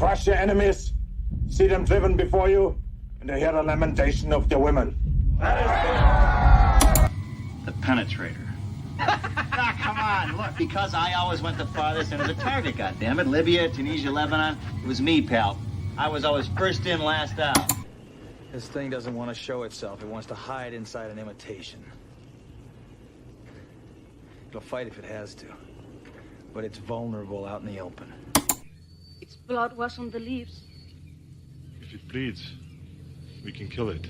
crush your enemies, see them driven before you, and to hear the lamentation of their women. The penetrator. Ah, come on, look, because I always went the farthest into the target, goddammit. Libya, Tunisia, Lebanon. It was me, pal. I was always first in, last out. This thing doesn't want to show itself. It wants to hide inside an imitation. It'll fight if it has to. But it's vulnerable out in the open. Its blood was on the leaves. If it bleeds, we can kill it.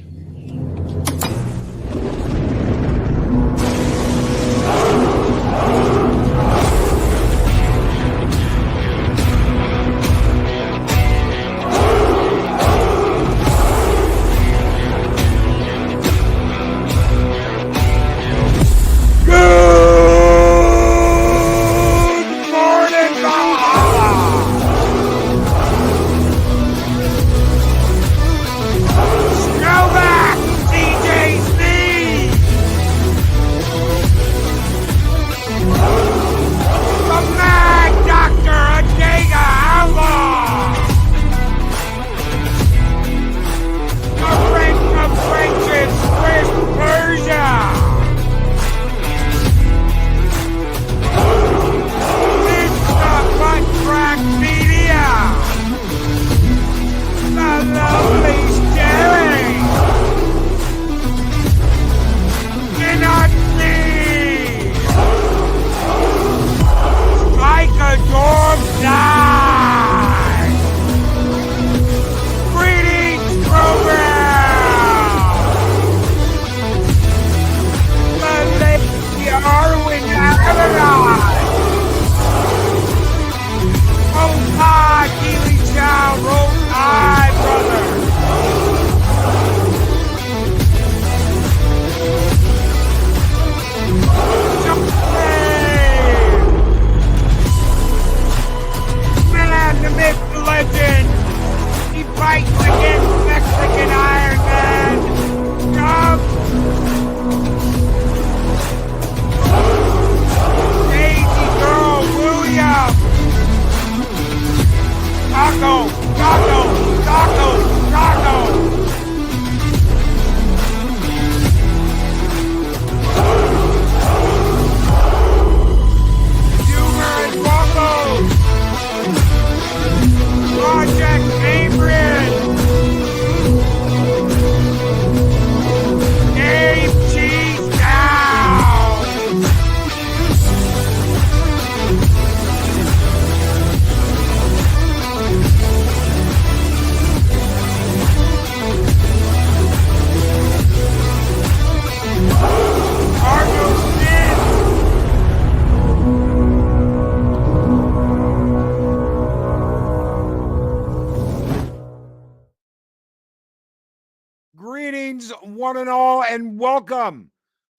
One and all, and welcome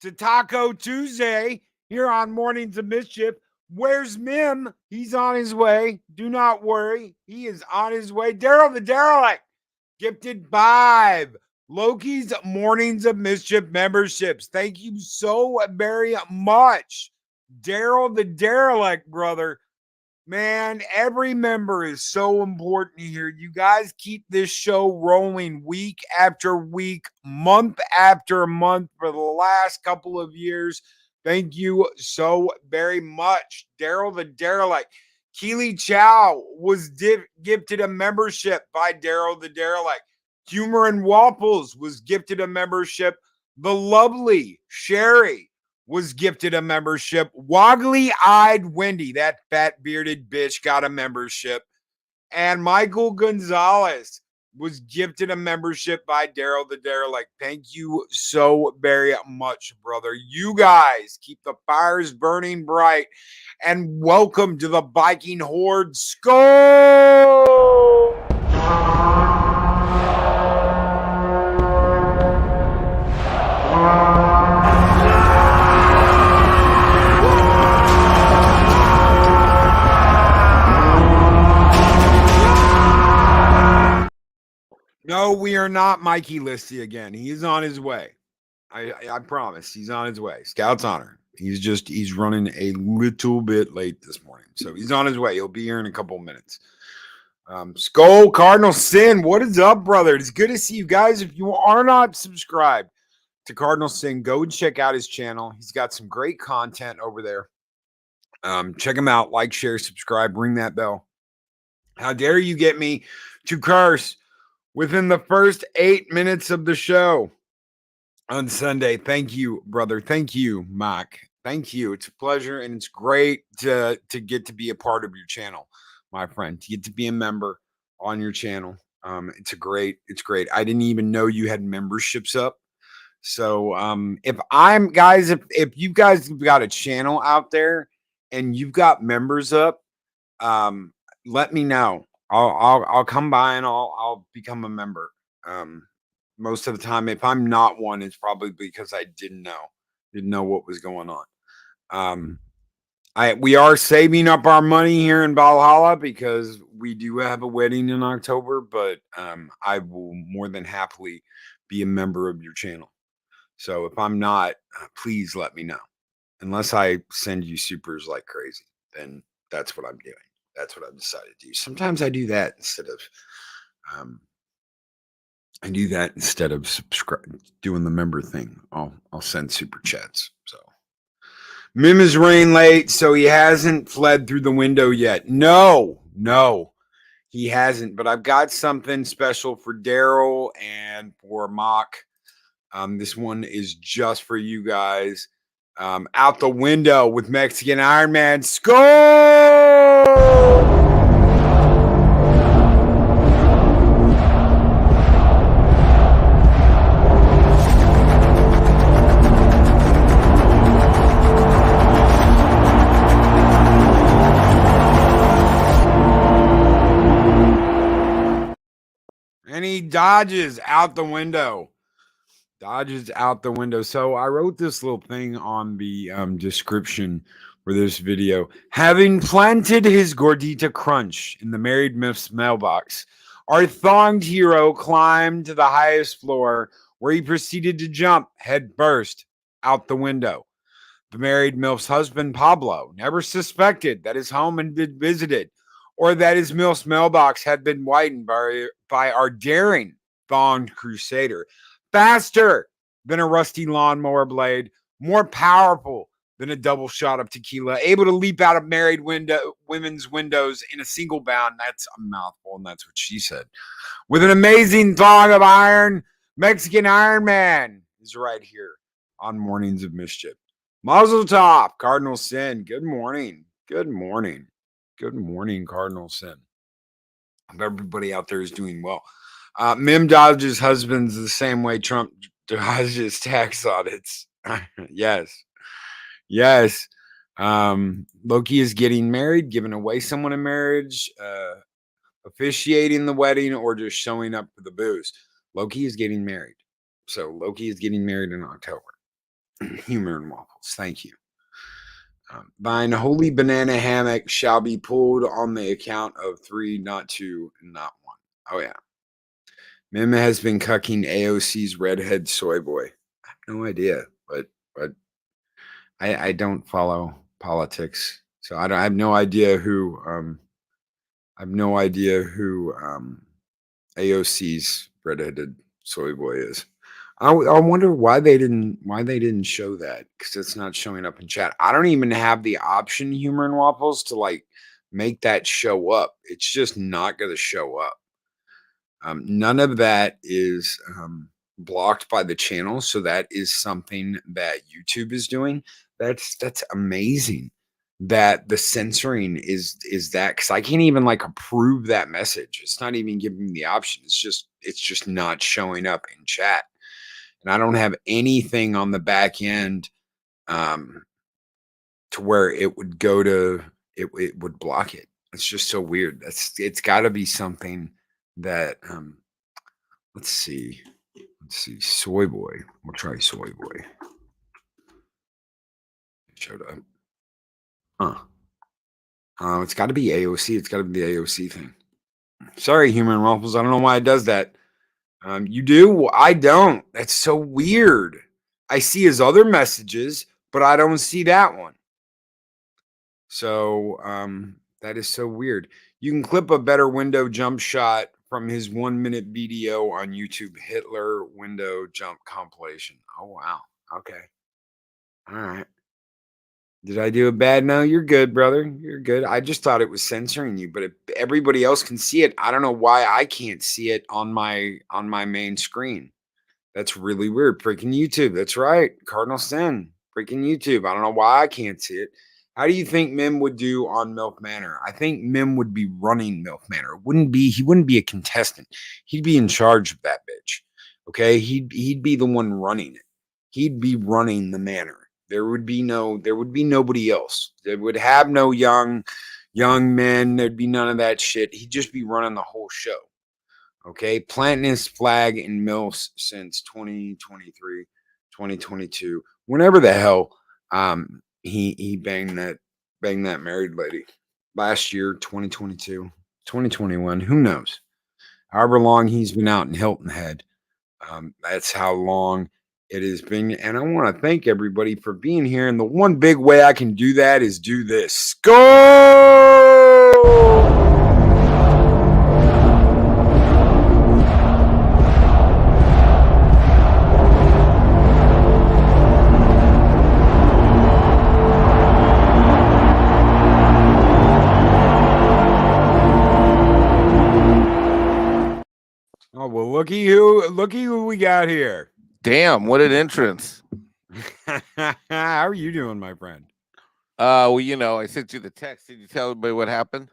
to Taco Tuesday here on Mornings of Mischief. Where's Mim? He's on his way. Do not worry. He is on his way. Daryl the Derelict, gifted 5 Loki's Mornings of Mischief memberships. Thank you so very much. Daryl the Derelict, brother. Man, every member is so important here. You guys keep this show rolling week after week, month after month for the last couple of years. Thank you so very much. Daryl the Derelict. Keely Chow was gifted a membership by Daryl the Derelict. Humor and Waffles was gifted a membership. The lovely Sherry was gifted a membership. Woggly-eyed Wendy, that fat bearded bitch, got a membership. And Michael Gonzalez was gifted a membership by Daryl the Derelict. Thank you so very much, brother. You guys keep the fires burning bright. And welcome to the Viking Horde Skull! No, we are not Mikey Listy again. He is on his way. I promise. He's on his way. Scout's honor. He's running a little bit late this morning. So he's on his way. He'll be here in a couple minutes. Skull Cardinal Sin, what is up, brother? It's good to see you guys. If you are not subscribed to Cardinal Sin, go and check out his channel. He's got some great content over there. Check him out. Like, share, subscribe, ring that bell. How dare you get me to curse within the first 8 minutes of the show on Sunday? Thank you, brother. Thank you, Mike. Thank you. It's a pleasure, and it's great to get to be a part of your channel, my friend, to get to be a member on your channel. It's great. I didn't even know you had memberships up. So if you guys have got a channel out there and you've got members up, let me know. I'll come by and I'll become a member. Most of the time, if I'm not one, it's probably because I didn't know what was going on. We are saving up our money here in Valhalla because we do have a wedding in October, but I will more than happily be a member of your channel. So if I'm not, please let me know. Unless I send you supers like crazy, then that's what I'm doing. That's what I've decided to do. Sometimes I do that instead of doing the member thing. I'll send super chats. So Mim is running late, so he hasn't fled through the window yet. No, he hasn't. But I've got something special for Daryl and for Mock. This one is just for you guys. Out the window with Mexican Ironman. Score! And he dodges out the window. So I wrote this little thing on the description for this video. Having planted his Gordita Crunch in the married Milfs mailbox, our thonged hero climbed to the highest floor where he proceeded to jump head first out the window. The married Milf's husband, Pablo, never suspected that his home had been visited or that his Milf's mailbox had been widened by our daring thonged crusader. Faster than a rusty lawnmower blade, more powerful than a double shot of tequila, able to leap out of married women's windows in a single bound. That's a mouthful, and that's what she said. With an amazing thong of iron, Mexican Ironman is right here on Mornings of Mischief. Mazel tov, Cardinal Sin. Good morning, Cardinal Sin. Hope everybody out there is doing well. Mim dodges husbands the same way Trump dodges tax audits. Yes. Loki is getting married, giving away someone in marriage, officiating the wedding, or just showing up for the booze. Loki is getting married. So Loki is getting married in October. Humor and waffles. Thank you. Thine holy banana hammock shall be pulled on the account of 3, not 2, and not 1. Oh, yeah. Mim has been cucking AOC's redhead soy boy. I have no idea, but I don't follow politics, so I have no idea who AOC's redheaded soy boy is. I wonder why they didn't show that, because it's not showing up in chat. I don't even have the option, Humor and Waffles, to like make that show up. It's just not going to show up. None of that is blocked by the channel, so that is something that YouTube is doing. That's amazing that the censoring is that, because I can't even like approve that message. It's not even giving me the option. It's just not showing up in chat, and I don't have anything on the back end to where it would go to it would block it. It's just so weird. It's got to be something that let's see, soy boy. We'll try soy boy. It showed up. It's got to be AOC. It's got to be the AOC thing. Sorry, Human Waffles. I don't know why it does that. You do? I don't. That's so weird. I see his other messages, but I don't see that one. So that is so weird. You can clip a better window jump shot from his 1-minute video on YouTube, Hitler window jump compilation. Oh, wow. Okay. All right. Did I do it bad? No, you're good, brother. You're good. I just thought it was censoring you, but if everybody else can see it, I don't know why I can't see it on my main screen. That's really weird. Freaking YouTube. That's right. Cardinal Sin. Freaking YouTube. I don't know why I can't see it. How do you think Mim would do on Milf Manor? I think Mim would be running Milf Manor. He wouldn't be a contestant. He'd be in charge of that bitch. Okay? He'd be the one running it. He'd be running the manor. There would be nobody else. There would have no young men. There'd be none of that shit. He'd just be running the whole show. Okay, planting his flag in Milfs since 2023, 2022. Whenever the hell he banged that married lady. Last year, 2022, 2021, who knows? However long he's been out in Hilton Head. That's how long it has been. And I want to thank everybody for being here. And the one big way I can do that is do this. Score! Oh, well, looky who we got here. Damn, what an entrance. How are you doing, my friend? Well, you know, I sent you the text. Did you tell everybody what happened?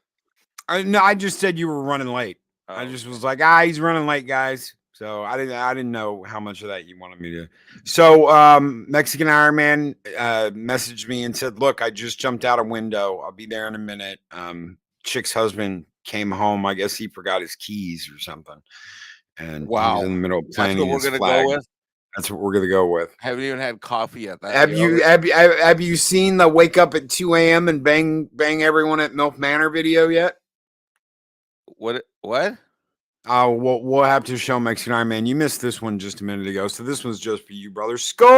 No, I just said you were running late. Oh. I just was like, he's running late, guys. So I didn't know how much of that you wanted me to. So Mexican Ironman messaged me and said, look, I just jumped out a window. I'll be there in a minute. Chick's husband came home. I guess he forgot his keys or something. And wow, he was in the middle of planning. That's what we're gonna go with. That's what we're gonna go with. Haven't even had coffee yet. Have you seen the wake up at 2 a.m. and bang everyone at Milf Manor video yet? What? We'll have to show Mexican Iron Man. You missed this one just a minute ago, so this one's just for you, brother. Score!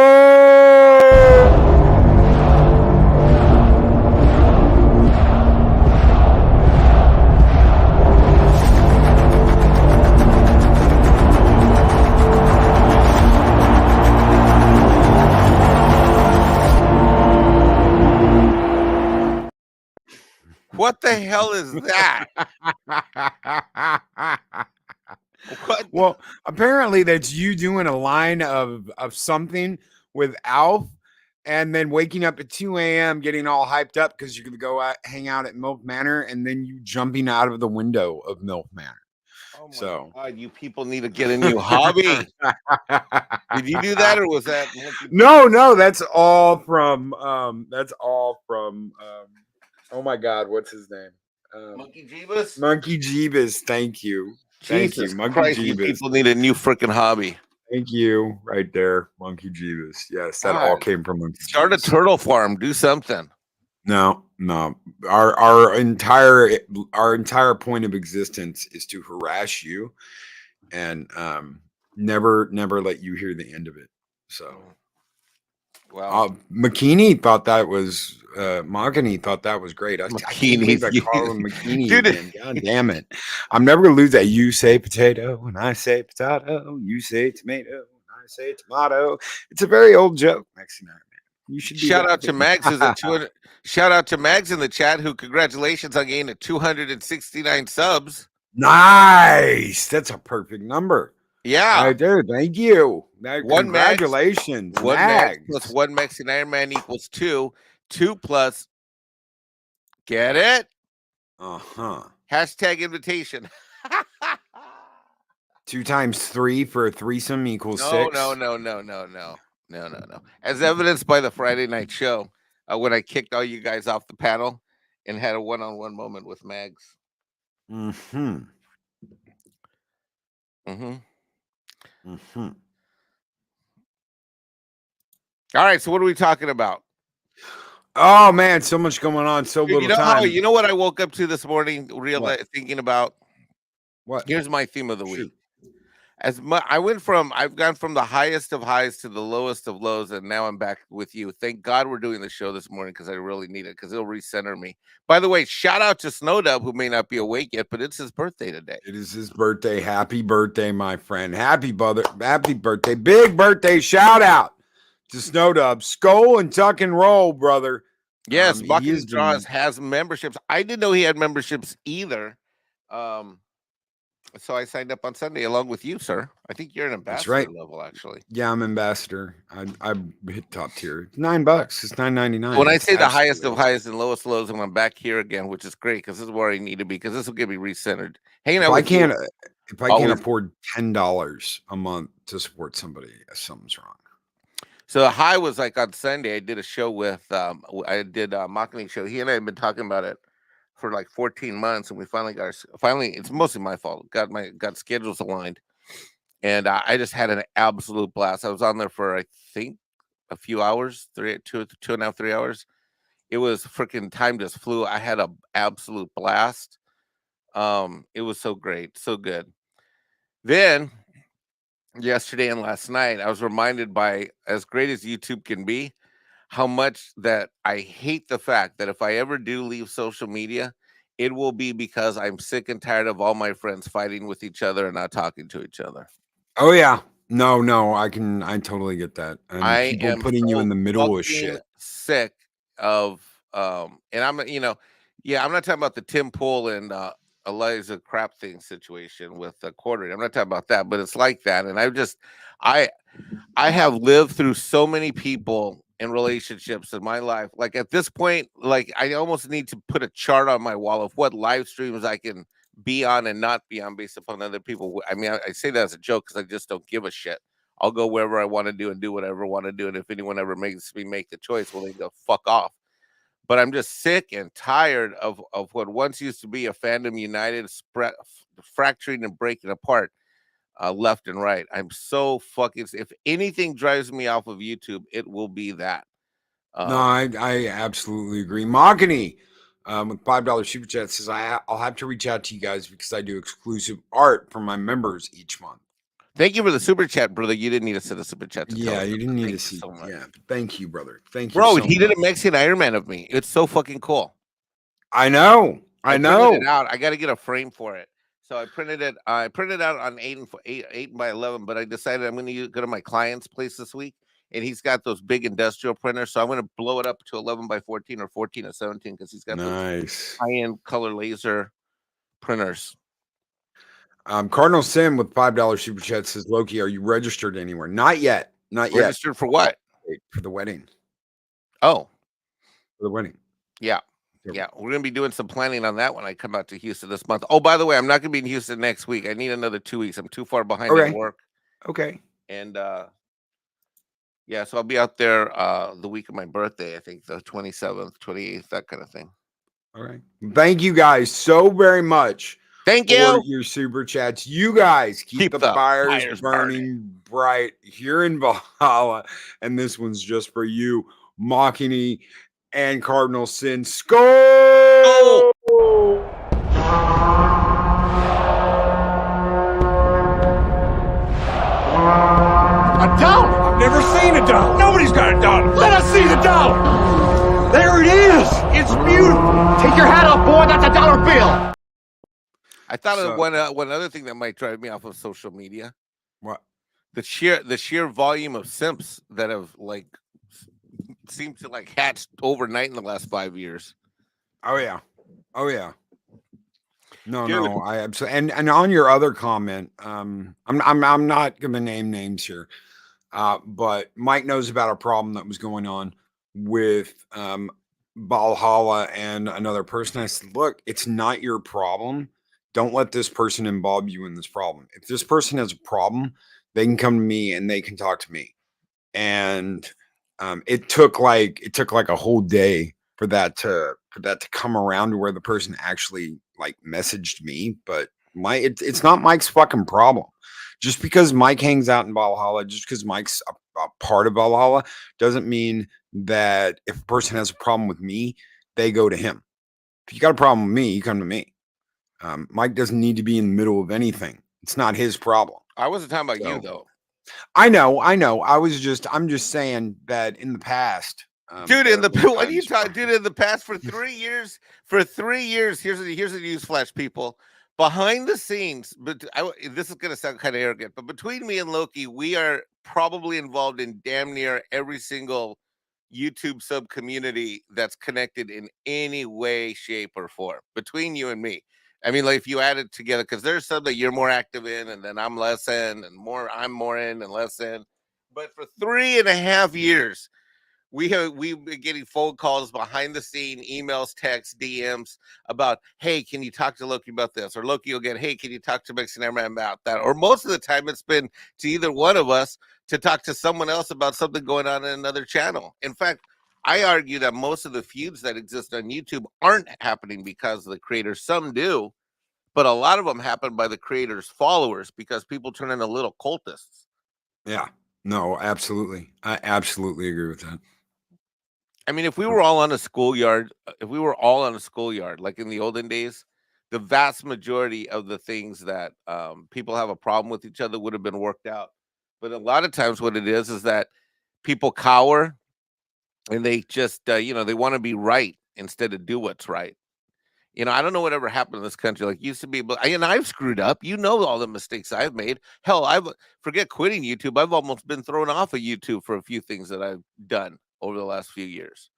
What the hell is that? What? Well, apparently that's you doing a line of something with Alf and then waking up at 2 a.m. getting all hyped up because you're going to go out, hang out at Milf Manor, and then you jumping out of the window of Milf Manor. Oh my God, you people need to get a new hobby. Did you do that or was that? No, that's all from oh my God, what's his name? Monkey Jeebus? Monkey Jeebus, thank you. Thank you, Monkey Christ, Jeebus. You people need a new freaking hobby. Thank you, right there, Monkey Jeebus. Yes, that all came from Monkey Start Jeebus. a turtle farm. Do something. No. Our entire point of existence is to harass you and never let you hear the end of it. So wow. McKinney thought that was Mahogany thought that was great. I can't believe I call him McKinney again. God damn it. I'm never gonna lose that. You say potato and I say potato, you say tomato and I say tomato. It's a very old joke, Mexican man. You should shout out to Max shout out to Mags in the chat who congratulations on gaining 269 subs. Nice. That's a perfect number. Yeah. Right there. Thank you. Congratulations. One Max plus one Mexican Iron Man equals 2. 2 plus get it? Hashtag invitation. 2 times 3 for a threesome equals 6. No. As evidenced by the Friday night show, when I kicked all you guys off the panel and had a one-on-one moment with Mags. All right, so what are we talking about? Oh man, so much going on, so little time. You know what I woke up to this morning, thinking about? What? Here's my theme of the week. I've gone from the highest of highs to the lowest of lows, and now I'm back with you. Thank God we're doing the show this morning because I really need it because it'll recenter me. By the way, shout out to Snowdub, who may not be awake yet, but it's his birthday today. It is his birthday. Happy birthday, my friend. Happy birthday. Big birthday shout out to Snowdub. Skull and tuck and roll, brother. Yes, He Bucket has Draws been- has memberships. I didn't know he had memberships either. So I signed up on Sunday along with you, sir. I think you're an ambassador right. level, actually. Yeah, I'm ambassador. I hit top tier. $9. It's $9.99. When I say the highest of highs and lowest lows, and I'm back here again, which is great because this is where I need to be because this will get me recentered. Hanging out If I with you, can't always- afford $10 a month to support somebody, something's wrong. So the high was like on Sunday. I did a show with I did a marketing show. He and I had been talking about it for like 14 months, and we finally it's mostly my fault. Got schedules aligned, and I just had an absolute blast. I was on there for I think a few hours, 2.5, 3 hours. It was freaking time just flew. I had an absolute blast. It was so great, so good. Then yesterday and last night, I was reminded by as great as YouTube can be, how much that I hate the fact that if I ever do leave social media, it will be because I'm sick and tired of all my friends fighting with each other and not talking to each other. Oh yeah. No, I totally get that. And I people am putting you so in the middle of fucking shit. sick of and I'm I'm not talking about the Tim Pool and Eliza crap thing situation with the quartering. I'm not talking about that, but it's like that. And I have lived through so many people in relationships in my life. Like at this point, like I almost need to put a chart on my wall of what live streams I can be on and not be on based upon other people. I mean, I say that as a joke because I just don't give a shit. I'll go wherever I want to do and do whatever I want to do. And if anyone ever makes me make the choice, well, they go fuck off. But I'm just sick and tired of what once used to be a fandom united, fracturing and breaking apart left and right. I'm so fucking. If anything drives me off of YouTube, it will be that. No, I absolutely agree. Mahogany with $5 super chat says I'll have to reach out to you guys because I do exclusive art for my members each month. Thank you for the super chat, brother. You didn't need to send a super chat. Yeah, you didn't need to see. So yeah, thank you, brother. Thank you, bro. so He did much. a Mexican Ironman of me. It's so fucking cool. I know. I printed it out. I got to get a frame for it. So I printed it. I printed out on 8 by 11. But I decided I'm going to go to my client's place this week, and he's got those big industrial printers. So I'm going to blow it up to 11 by 14 or 14 or 17 because he's got those high-end color laser printers. Cardinal Sim with $5 super chat says, Loki, are you registered anywhere? Not yet. Not yet. Registered for what? For the wedding. Oh. For the wedding. Yeah. Yeah. We're going to be doing some planning on that when I come out to Houston this month. Oh, by the way, I'm not going to be in Houston next week. I need another 2 weeks. I'm too far behind at work. Okay. And yeah, so I'll be out there the week of my birthday, I think the 27th, 28th, that kind of thing. All right. Thank you guys so very much. Thank you. Your super chats. You guys keep the fires burning bright here in Valhalla. And this one's just for you, Machini and Cardinal Sin. Skull! A dollar? I've never seen a dollar. Nobody's got a dollar. Let us see the dollar. There it is. It's beautiful. Take your hat off, boy. That's a dollar bill. I thought of one other thing that might drive me off of social media. What? The sheer volume of simps that have like seemed to like hatch overnight in the last 5 years. Oh yeah. No, I absolutely. And on your other comment, I'm not going to name names here, but Mike knows about a problem that was going on with Valhalla and another person. I said, look, it's not your problem. Don't let this person involve you in this problem. If this person has a problem, they can come to me and they can talk to me. And it took like a whole day for that to come around to where the person actually like messaged me. But it's not Mike's fucking problem. Just because Mike hangs out in Valhalla, just because Mike's a part of Valhalla, doesn't mean that if a person has a problem with me, they go to him. If you got a problem with me, you come to me. Mike doesn't need to be in the middle of anything. It's not his problem. I wasn't talking about you So- though. I know. I'm just saying that in the past, Dude, there in the have been what are you times talking? Dude, in the past for 3 years, here's a news flash, people. Behind the scenes, but this is gonna sound kind of arrogant, but between me and Loki, we are probably involved in damn near every single YouTube sub community that's connected in any way, shape, or form. Between you and me, I mean, like if you add it together, because there's some that you're more active in, and then I'm less in, and I'm more in and less in. But for 3.5 years we've been getting phone calls behind the scene, emails, texts, DMs about, hey, can you talk to Loki about this? Or Loki will get, hey, can you talk to Mexican Airman about that? Or most of the time it's been to either one of us to talk to someone else about something going on in another channel. In fact, I argue that most of the feuds that exist on YouTube aren't happening because of the creators. Some do, but a lot of them happen by the creators' followers because people turn into little cultists. Yeah. No, absolutely. I absolutely agree with that. I mean, if we were all on a schoolyard, like in the olden days, the vast majority of the things that people have a problem with each other would have been worked out. But a lot of times, what it is that people cower and they just, they want to be right instead of do what's right. I don't know whatever happened in this country. Like used to be, but I've screwed up. All the mistakes I've made. Hell, forget quitting YouTube. I've almost been thrown off of YouTube for a few things that I've done over the last few years.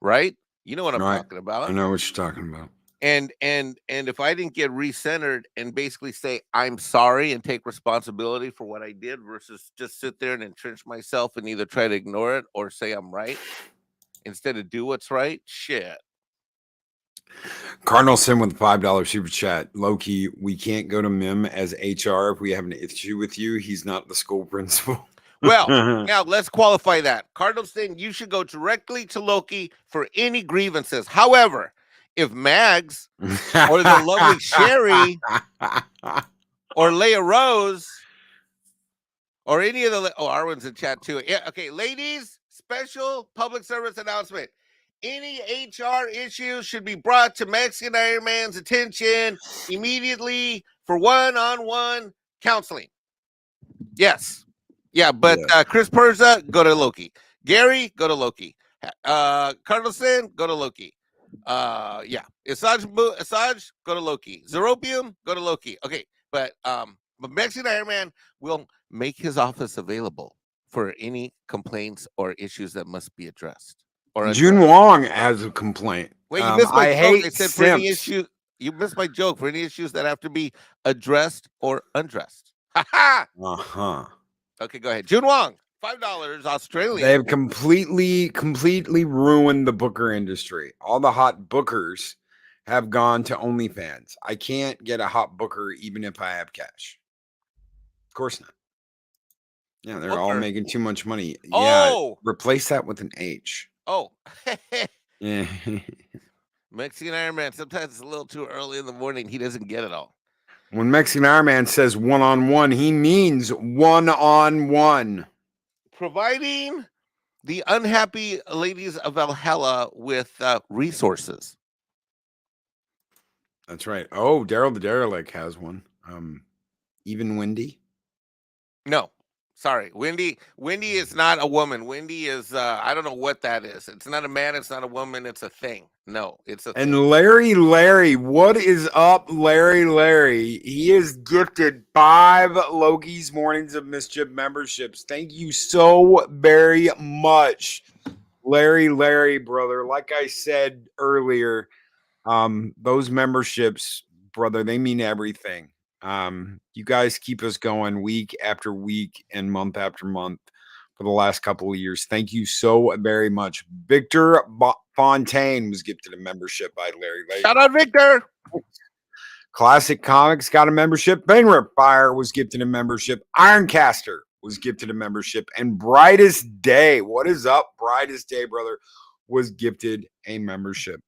Right? You know what I'm talking about. I know what you're talking about. And if I didn't get recentered and basically say I'm sorry and take responsibility for what I did versus just sit there and entrench myself and either try to ignore it or say I'm right instead of do what's right, shit. Cardinal Sim with $5 super chat. Loki, we can't go to MIM as HR if we have an issue with you. He's not the school principal. Well, now let's qualify that. Cardinal Sin, you should go directly to Loki for any grievances. However, if Mags or the lovely Sherry or Leia Rose or any of the Arwen's in chat too. Yeah, okay, ladies, special public service announcement. Any HR issues should be brought to Mexican Iron Man's attention immediately for one-on-one counseling. Yes. Yeah, but Chris Perza, go to Loki. Gary, go to Loki. Carlson, go to Loki. Asajj, go to Loki. Zeropium, go to Loki. Okay, but Mexican Iron Man will make his office available for any complaints or issues that must be addressed. Jun Wong has a complaint. Wait, you missed my joke. hate I said simps. for any issue. You missed my joke. For any issues that have to be addressed or undressed. Ha ha. Uh-huh. Okay, go ahead. Jun Wong, $5 Australian. They have completely ruined the booker industry. All the hot bookers have gone to OnlyFans. I can't get a hot booker even if I have cash. Of course not. Yeah, they're all making too much money. Oh! Yeah, replace that with an H. Oh. Yeah. Mexican Iron Man, sometimes it's a little too early in the morning. He doesn't get it all. When Mexican Iron Man says one-on-one, he means one-on-one. Providing the unhappy ladies of Valhalla with resources. That's right. Oh, Daryl the Derelict has one. Even Wendy? No. Sorry. Wendy is not a woman. Wendy is I don't know what that is. It's not a man, it's not a woman, it's a thing. No, it's a thing. And Larry, what is up, Larry? He is gifted 5 Loki's Mornings of Mischief memberships. Thank you so very much, Larry, brother. Like I said earlier, those memberships, brother, they mean everything. You guys keep us going week after week and month after month for the last couple of years. Thank you so very much. Victor Fontaine was gifted a membership by Larry. Shout out, Victor. Classic Comics got a membership. Banger Fire was gifted a membership. Ironcaster was gifted a membership. And Brightest Day, what is up, Brightest Day, brother, was gifted a membership.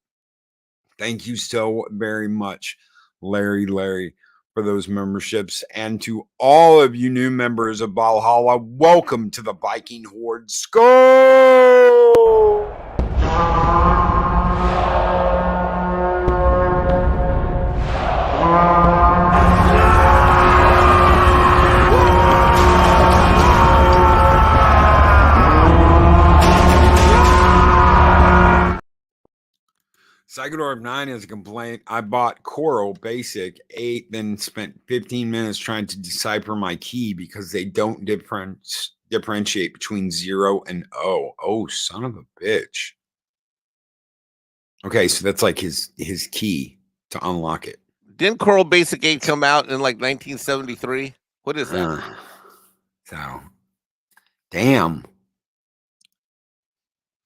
Thank you so very much, Larry, for those memberships. And to all of you new members of Valhalla, welcome to the Viking Horde. Skull! Psychodorf 9 is a complaint. I bought Coral Basic 8, then spent 15 minutes trying to decipher my key because they don't differentiate between 0 and O. Oh, son of a bitch. Okay, so that's like his key to unlock it. Didn't Coral Basic 8 come out in like 1973? What is that? So, damn.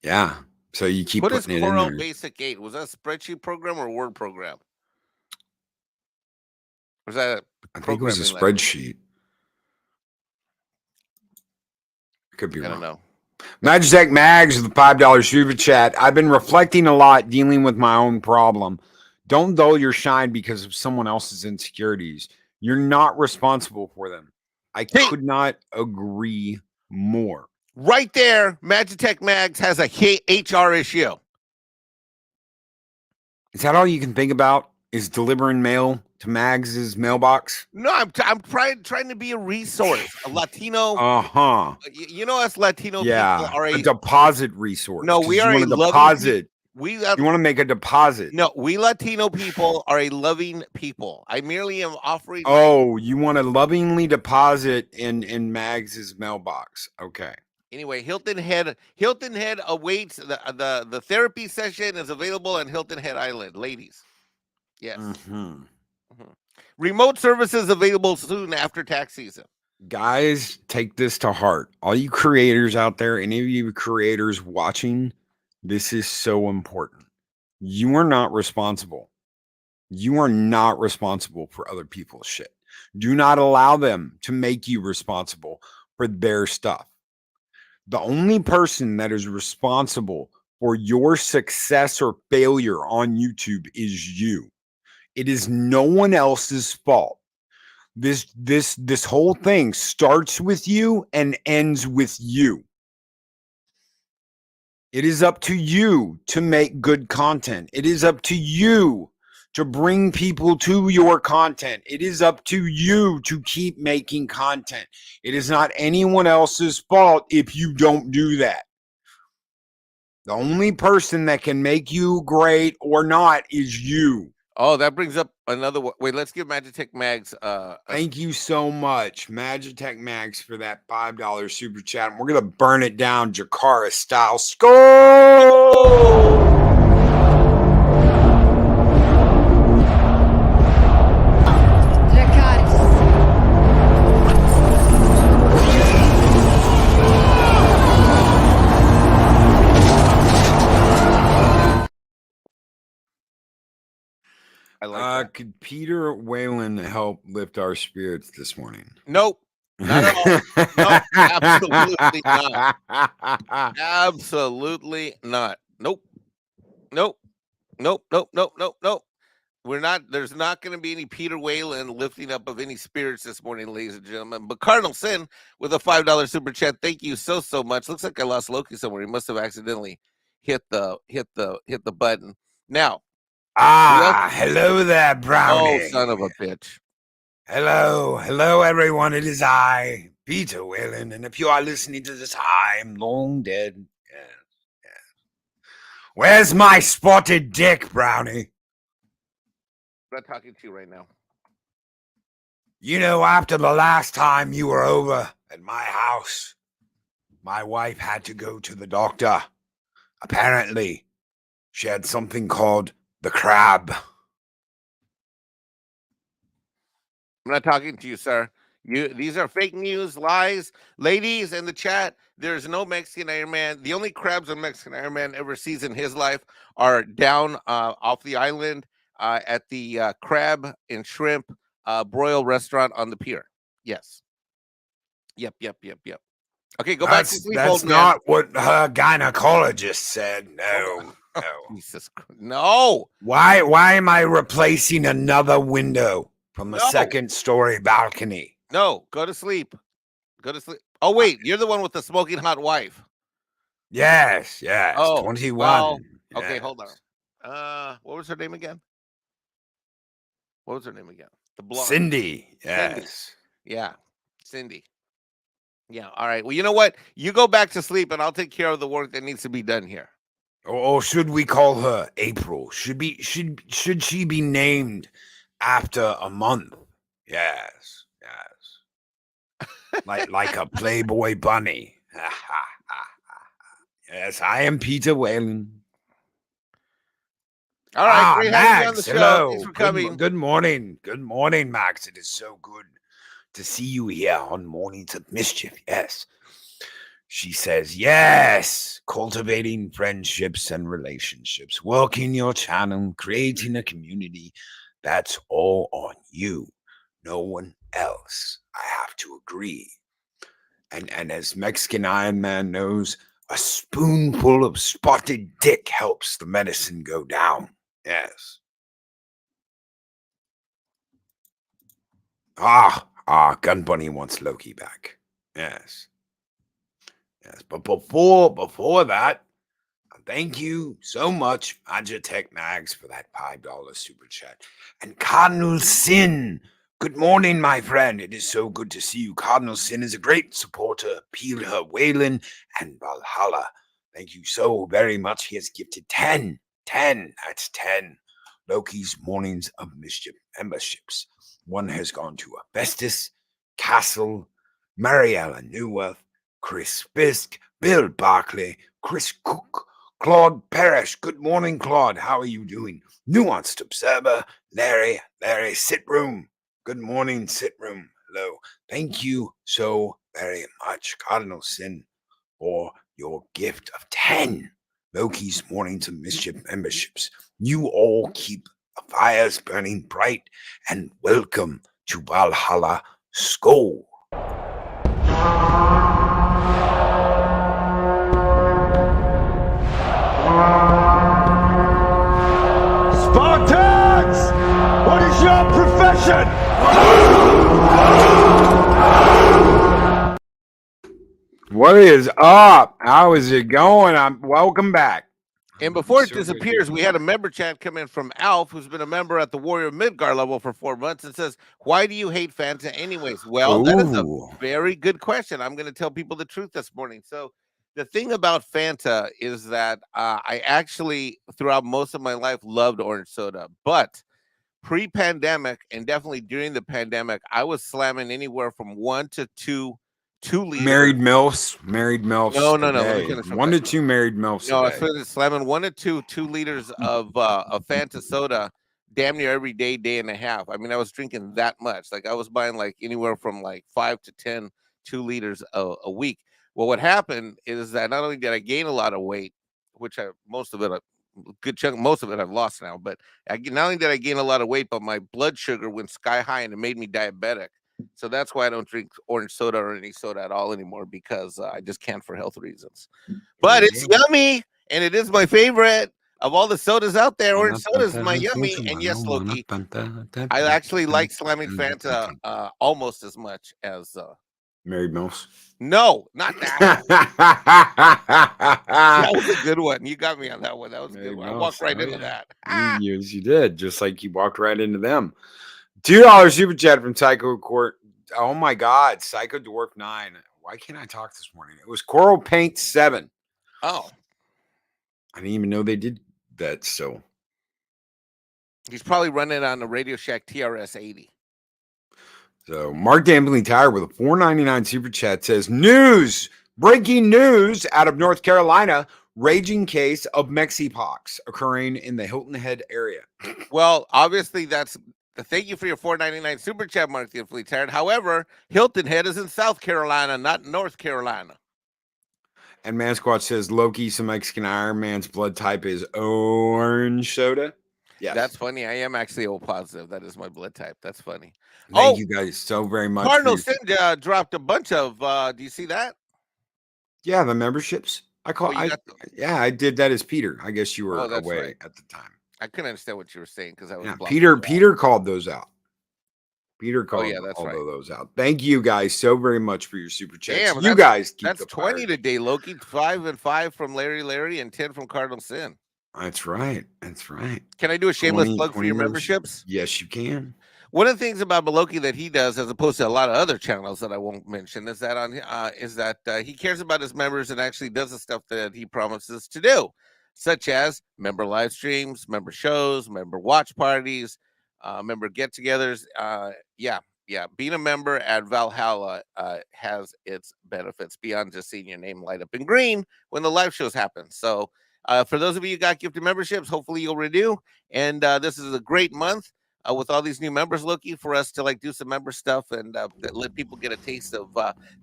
Yeah. So you keep What is putting it in Coral there. Basic 8? Was that a spreadsheet program or a Word program? Was that I think it was a spreadsheet. Could be I don't wrong. know. Magitech Mags with the $5 super chat. I've been reflecting a lot, dealing with my own problem. Don't dull your shine because of someone else's insecurities. You're not responsible for them. I could not agree more. Right there, Magitech Mags has a HR issue. Is that all you can think about? Is delivering mail to Mags's mailbox? No, I'm trying to be a resource, a Latino. You know, us Latino people are a deposit resource. No, we are a deposit. You want to make a deposit. No, we Latino people are a loving people. I merely am offering. You want to lovingly deposit in Mags's mailbox. Okay. Anyway, Hilton Head awaits the therapy session is available on Hilton Head Island, ladies. Yes. Remote services available soon after tax season. Guys, take this to heart. All you creators out there, any of you creators watching, this is so important. You are not responsible. You are not responsible for other people's shit. Do not allow them to make you responsible for their stuff. The only person that is responsible for your success or failure on YouTube is you. It is no one else's fault. This whole thing starts with you and ends with you. It is up to you to make good content. It is up to you to bring people to your content. It is up to you to keep making content. It is not anyone else's fault if you don't do that. The only person that can make you great or not is you. Oh, that brings up another one. Wait, let's give Magitech Mags. Thank you so much, Magitech Mags, for that $5 super chat. And we're gonna burn it down, Jakara style. Skull. I like that. Could Peter Whalen help lift our spirits this morning? Nope. Not at all. Nope, absolutely not. Absolutely not. Nope. Nope. Nope. Nope. Nope. Nope. Nope. We're not. There's not going to be any Peter Whalen lifting up of any spirits this morning, ladies and gentlemen. But Cardinal Sin with a $5 super chat. Thank you so much. Looks like I lost Loki somewhere. He must have accidentally hit the button. Now. Hello there, Brownie. Oh, son of a bitch. Hello, everyone. It is I, Peter Whalen, and if you are listening to this, I'm long dead. Yeah. Where's my spotted dick, Brownie? I'm not talking to you right now. You know, after the last time you were over at my house, my wife had to go to the doctor. Apparently, she had something called the crab. I'm not talking to you, sir. These are fake news, lies. Ladies in the chat, there's no Mexican Ironman. The only crabs a Mexican Ironman ever sees in his life are down off the island at the crab and shrimp broil restaurant on the pier. Yes. Yep. Okay, go back to sleep. That's not what her gynecologist said. No. Jesus Christ. No. Why am I replacing another window from the second story balcony? No, go to sleep. Oh, wait, you're the one with the smoking hot wife. Yes. Oh, 21. Well, okay, hold on. What was her name again? The blonde. Cindy. Yes. Cindy. Yeah, Cindy. Yeah, all right. Well, you know what? You go back to sleep and I'll take care of the work that needs to be done here. Or should we call her April? Should she be named after a month? Yes. like a Playboy bunny. Yes, I am Peter Whalen. All right, great having you on the Max, show. hello. Thanks for coming. Good morning. Good morning, Max. It is so good to see you here on Mornings of Mischief. Yes. She says, yes, cultivating friendships and relationships, working your channel, creating a community. That's all on you. No one else. I have to agree. And as Mexican Ironman knows, a spoonful of spotted dick helps the medicine go down. Yes. Gun Bunny wants Loki back. Yes. Yes, but before that, thank you so much, Magitech Mags, for that $5 super chat. And Cardinal Sin, good morning, my friend. It is so good to see you. Cardinal Sin is a great supporter, Peter Whalen and Valhalla. Thank you so very much. He has gifted 10. That's 10 Loki's Mornings of Mischief memberships. One has gone to Abestus, Castle, Mariella Newworth, Chris Fisk, Bill Barkley, Chris Cook, Claude Parrish. Good morning, Claude. How are you doing? Nuanced Observer, Larry, Sitroom. Good morning, Sitroom. Hello. Thank you so very much, Cardinal Sin, for your gift of 10 Loki's Mornings of Mischief memberships. You all keep the fires burning bright, and welcome to Valhalla Skull. Spartans! What is your profession? What is up? How is it going? Welcome back. And before it disappears, we had a member chat come in from Alf, who's been a member at the Warrior Midgar level for 4 months, and says, why do you hate Fanta anyways? Well, that is a very good question. I'm going to tell people the truth this morning. So the thing about Fanta is that I actually, throughout most of my life, loved orange soda. But pre-pandemic, and definitely during the pandemic, I was slamming anywhere from 1 to 2 liters. Married Milfs. No. Let me finish 1 to 2 married Milfs. No, I was slamming 1 to 2 liters of Fanta soda damn near every day, day and a half. I mean, I was drinking that much. Like I was buying like anywhere from like 5 to 10 2 liters a week. Well, what happened is that not only did I gain a lot of weight, which most of it I've lost now, but not only did I gain a lot of weight, but my blood sugar went sky high and it made me diabetic. So that's why I don't drink orange soda or any soda at all anymore, because I just can't for health reasons. But it's yummy, and it is my favorite of all the sodas out there. Orange soda is my yummy. And yes, Loki, I actually like slamming Fanta almost as much as Married Milfs. No, not that. That was a good one. You got me on that one. That was a good one. I walked right into that. Yes, you did. Just like you walked right into them. $2 super chat from Psycho Court. Oh my God, Psycho Dwarf 9. Why can't I talk this morning? It was Coral Paint 7. Oh, I didn't even know they did that. So he's probably running on the Radio Shack TRS 80. So Mark Dambling Tire with a $4.99 super chat says, breaking news out of North Carolina, raging case of Mexipox occurring in the Hilton Head area. Well, obviously thank you for your $4.99 super chat, Mark the Fleet Tired. However, Hilton Head is in South Carolina, not North Carolina. And Man Squatch says Loki, some Mexican Iron Man's blood type is orange soda. Yes. That's funny. I am actually O positive. That is my blood type. That's funny. Thank you guys so very much. Cardinal Sin dropped a bunch of do you see that? Yeah, the memberships. I did that as Peter. I guess you were away at the time. I couldn't understand what you were saying because I was Peter called those out. Peter called that's all of those out. Thank you guys so very much for your super chats. Damn, you guys keep that's 20 today, Loki. 5 and 5 from Larry, and 10 from Cardinal Sin. That's right. Can I do a shameless plug for your memberships? Yes, you can. One of the things about Maloki that he does, as opposed to a lot of other channels that I won't mention, is that he cares about his members and actually does the stuff that he promises to do. such as member live streams, member shows, member watch parties, member get-togethers. Being a member at Valhalla has its benefits beyond just seeing your name light up in green when the live shows happen. So for those of you who got gifted memberships, hopefully you'll renew. And this is a great month with all these new members looking for us to like do some member stuff and let people get a taste of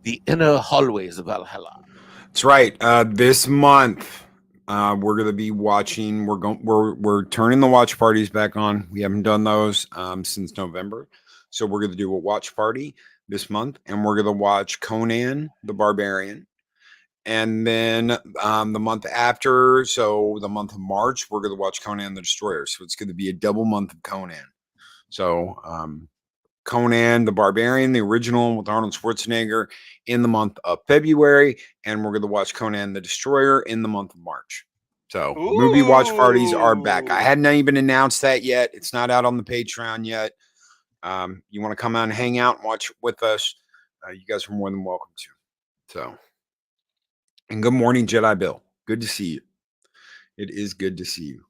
the inner hallways of Valhalla. That's right. This month, we're going to be watching. We're turning the watch parties back on. We haven't done those since November, so we're going to do a watch party this month, and we're going to watch Conan the Barbarian. And then the month after, so the month of March, we're going to watch Conan the Destroyer. So it's going to be a double month of Conan. So Conan the Barbarian, the original with Arnold Schwarzenegger, in the month of February, and we're going to watch Conan the Destroyer in the month of March. So movie watch parties are back. I hadn't even announced that yet. It's not out on the Patreon yet. You want to come out and hang out and watch with us? You guys are more than welcome to. So, and good morning, Jedi Bill. Good to see you. It is good to see you.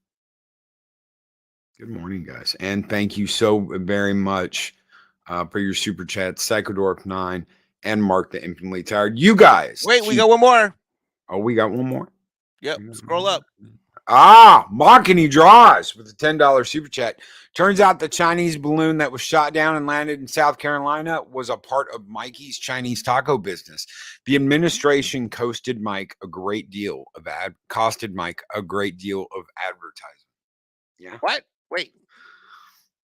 Good morning, guys, and thank you so very much for your super chat, Psychodorp9 and Mark the Infinitely Tired. You guys. Wait, we got one more. Oh, we got one more? Yep, scroll up. Mocking draws with a $10 super chat. Turns out the Chinese balloon that was shot down and landed in South Carolina was a part of Mikey's Chinese taco business. The administration costed Mike a great deal of advertising. Yeah. What? Wait.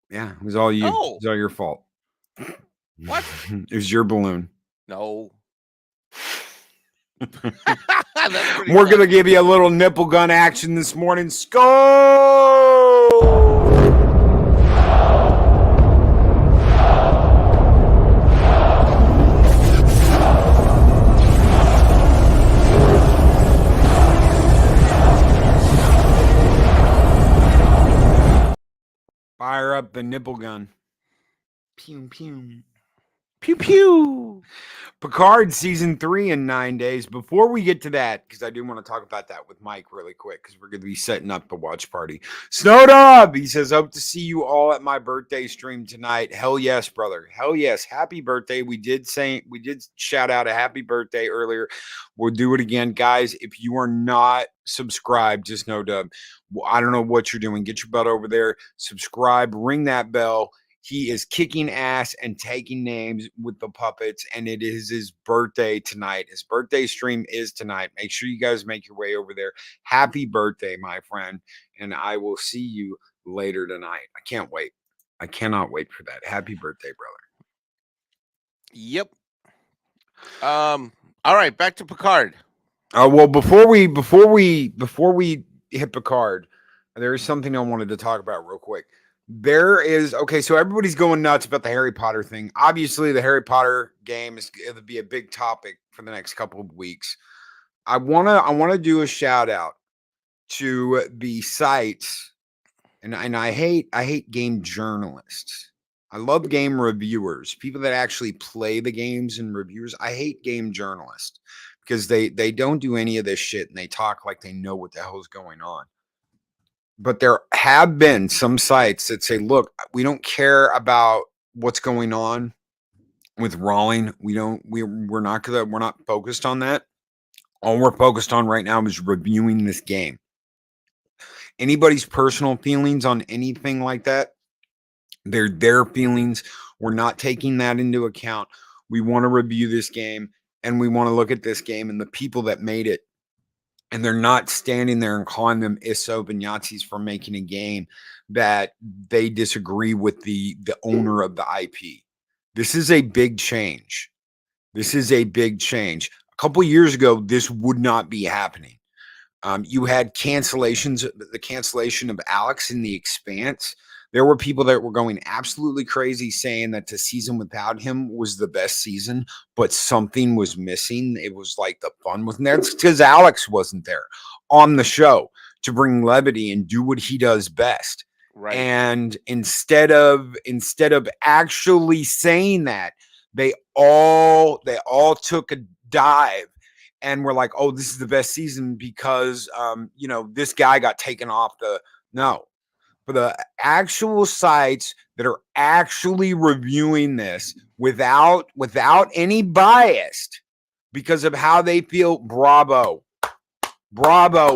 Yeah, it was all you. No. It was all your fault. What? It was your balloon. No. We're going to give you a little nipple gun action this morning. Skull! Fire up the nipple gun. Pew, pew. Pew, pew. Picard season 3 in 9 days. Before we get to that, because I do want to talk about that with Mike really quick, because we're going to be setting up the watch party. Snowdub, he says, hope to see you all at my birthday stream tonight. Hell yes, brother. Hell yes. Happy birthday. We did shout out a happy birthday earlier. We'll do it again. Guys, if you are not subscribed, just Snowdub, I don't know what you're doing. Get your butt over there. Subscribe. Ring that bell. He is kicking ass and taking names with the puppets, and it is his birthday tonight. His birthday stream is tonight. Make sure you guys make your way over there. Happy birthday, my friend, and I will see you later tonight. I can't wait. I cannot wait for that. Happy birthday, brother. Yep. All right, back to Picard. Well, before we hit Picard, there is something I wanted to talk about real quick. So everybody's going nuts about the Harry Potter thing. Obviously, the Harry Potter game is going to be a big topic for the next couple of weeks. I wanna do a shout out to the sites, and I hate game journalists. I love game reviewers, people that actually play the games and reviewers. I hate game journalists because they don't do any of this shit and they talk like they know what the hell's going on. But there have been some sites that say, look, we don't care about what's going on with Rowling. We're not focused on that. All we're focused on right now is reviewing this game. Anybody's personal feelings on anything like that, they're their feelings. We're not taking that into account. We want to review this game, and we want to look at this game and the people that made it. And they're not standing there and calling them Isope and Yahtzees for making a game that they disagree with the owner of the IP. This is a big change. A couple of years ago, this would not be happening. You had cancellations, the cancellation of Alex in The Expanse. There were people that were going absolutely crazy saying that the season without him was the best season, but something was missing. It was like the fun wasn't there. It's because Alex wasn't there on the show to bring levity and do what he does best. Right. And instead of actually saying that, they all took a dive and we're like, oh, this is the best season because this guy got taken off the for the actual sites that are actually reviewing this without any bias because of how they feel. Bravo.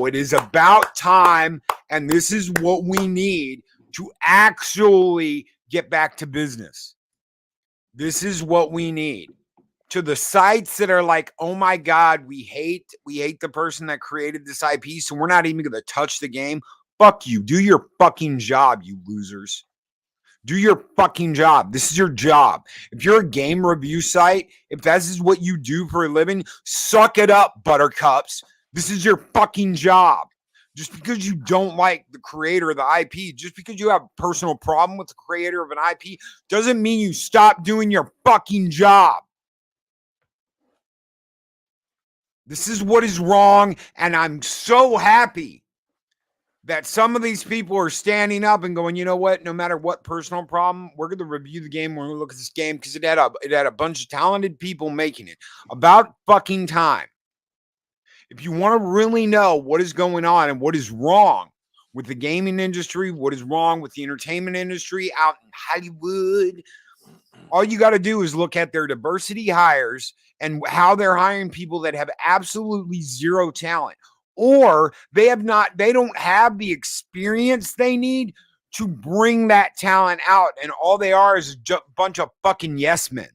It is about time, and this is what we need to actually get back to business. This is what we need. To the sites that are like, oh my God, we hate the person that created this IP, so we're not even going to touch the game. Fuck you. Do your fucking job, you losers. Do your fucking job. This is your job. If you're a game review site, if this is what you do for a living, suck it up, buttercups. This is your fucking job. Just because you don't like the creator of the IP, just because you have a personal problem with the creator of an IP, doesn't mean you stop doing your fucking job. This is what is wrong, and I'm so happy that some of these people are standing up and going, you know what, no matter what personal problem, we're going to review the game. We're going to look at this game because it had a bunch of talented people making it. About fucking time. If you want to really know what is going on and what is wrong with the gaming industry, what is wrong with the entertainment industry out in Hollywood, all you got to do is look at their diversity hires and how they're hiring people that have absolutely zero talent, or they don't have the experience they need to bring that talent out. And all they are is a bunch of fucking yes men.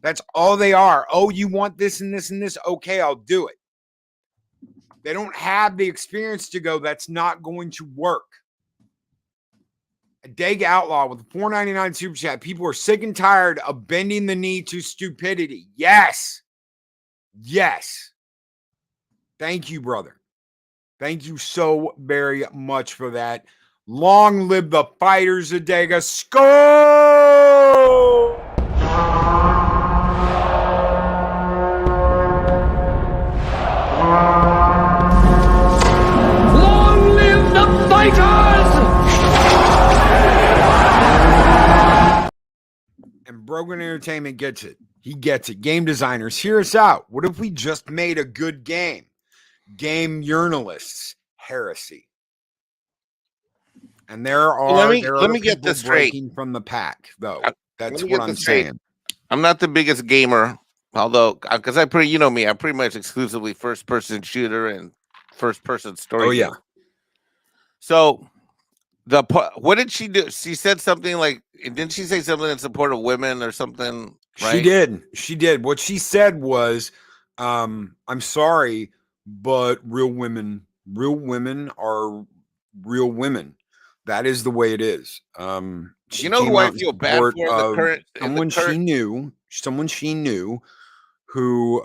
That's all they are. Oh, you want this and this and this? Okay, I'll do it. They don't have the experience to go, that's not going to work. A Dag Outlaw with a $4.99 super chat. People are sick and tired of bending the knee to stupidity. Yes. Thank you, brother. Thank you so very much for that. Long live the fighters of Daga. Skull! Long live the fighters! And Brogan Entertainment gets it. He gets it. Game designers, hear us out. What if we just made a good game? Game journalists, heresy. And there are let me get people this straight breaking from the pack, though. That's me what get I'm this straight. saying. I'm not the biggest gamer, although because I'm pretty much exclusively first-person shooter and first-person story. Oh yeah. game. So what did she do? She said something like, didn't she say something in support of women or something? Right? She did. What she said was, I'm sorry, but real women are real women. That is the way it is. You know who I feel bad for? Someone she knew who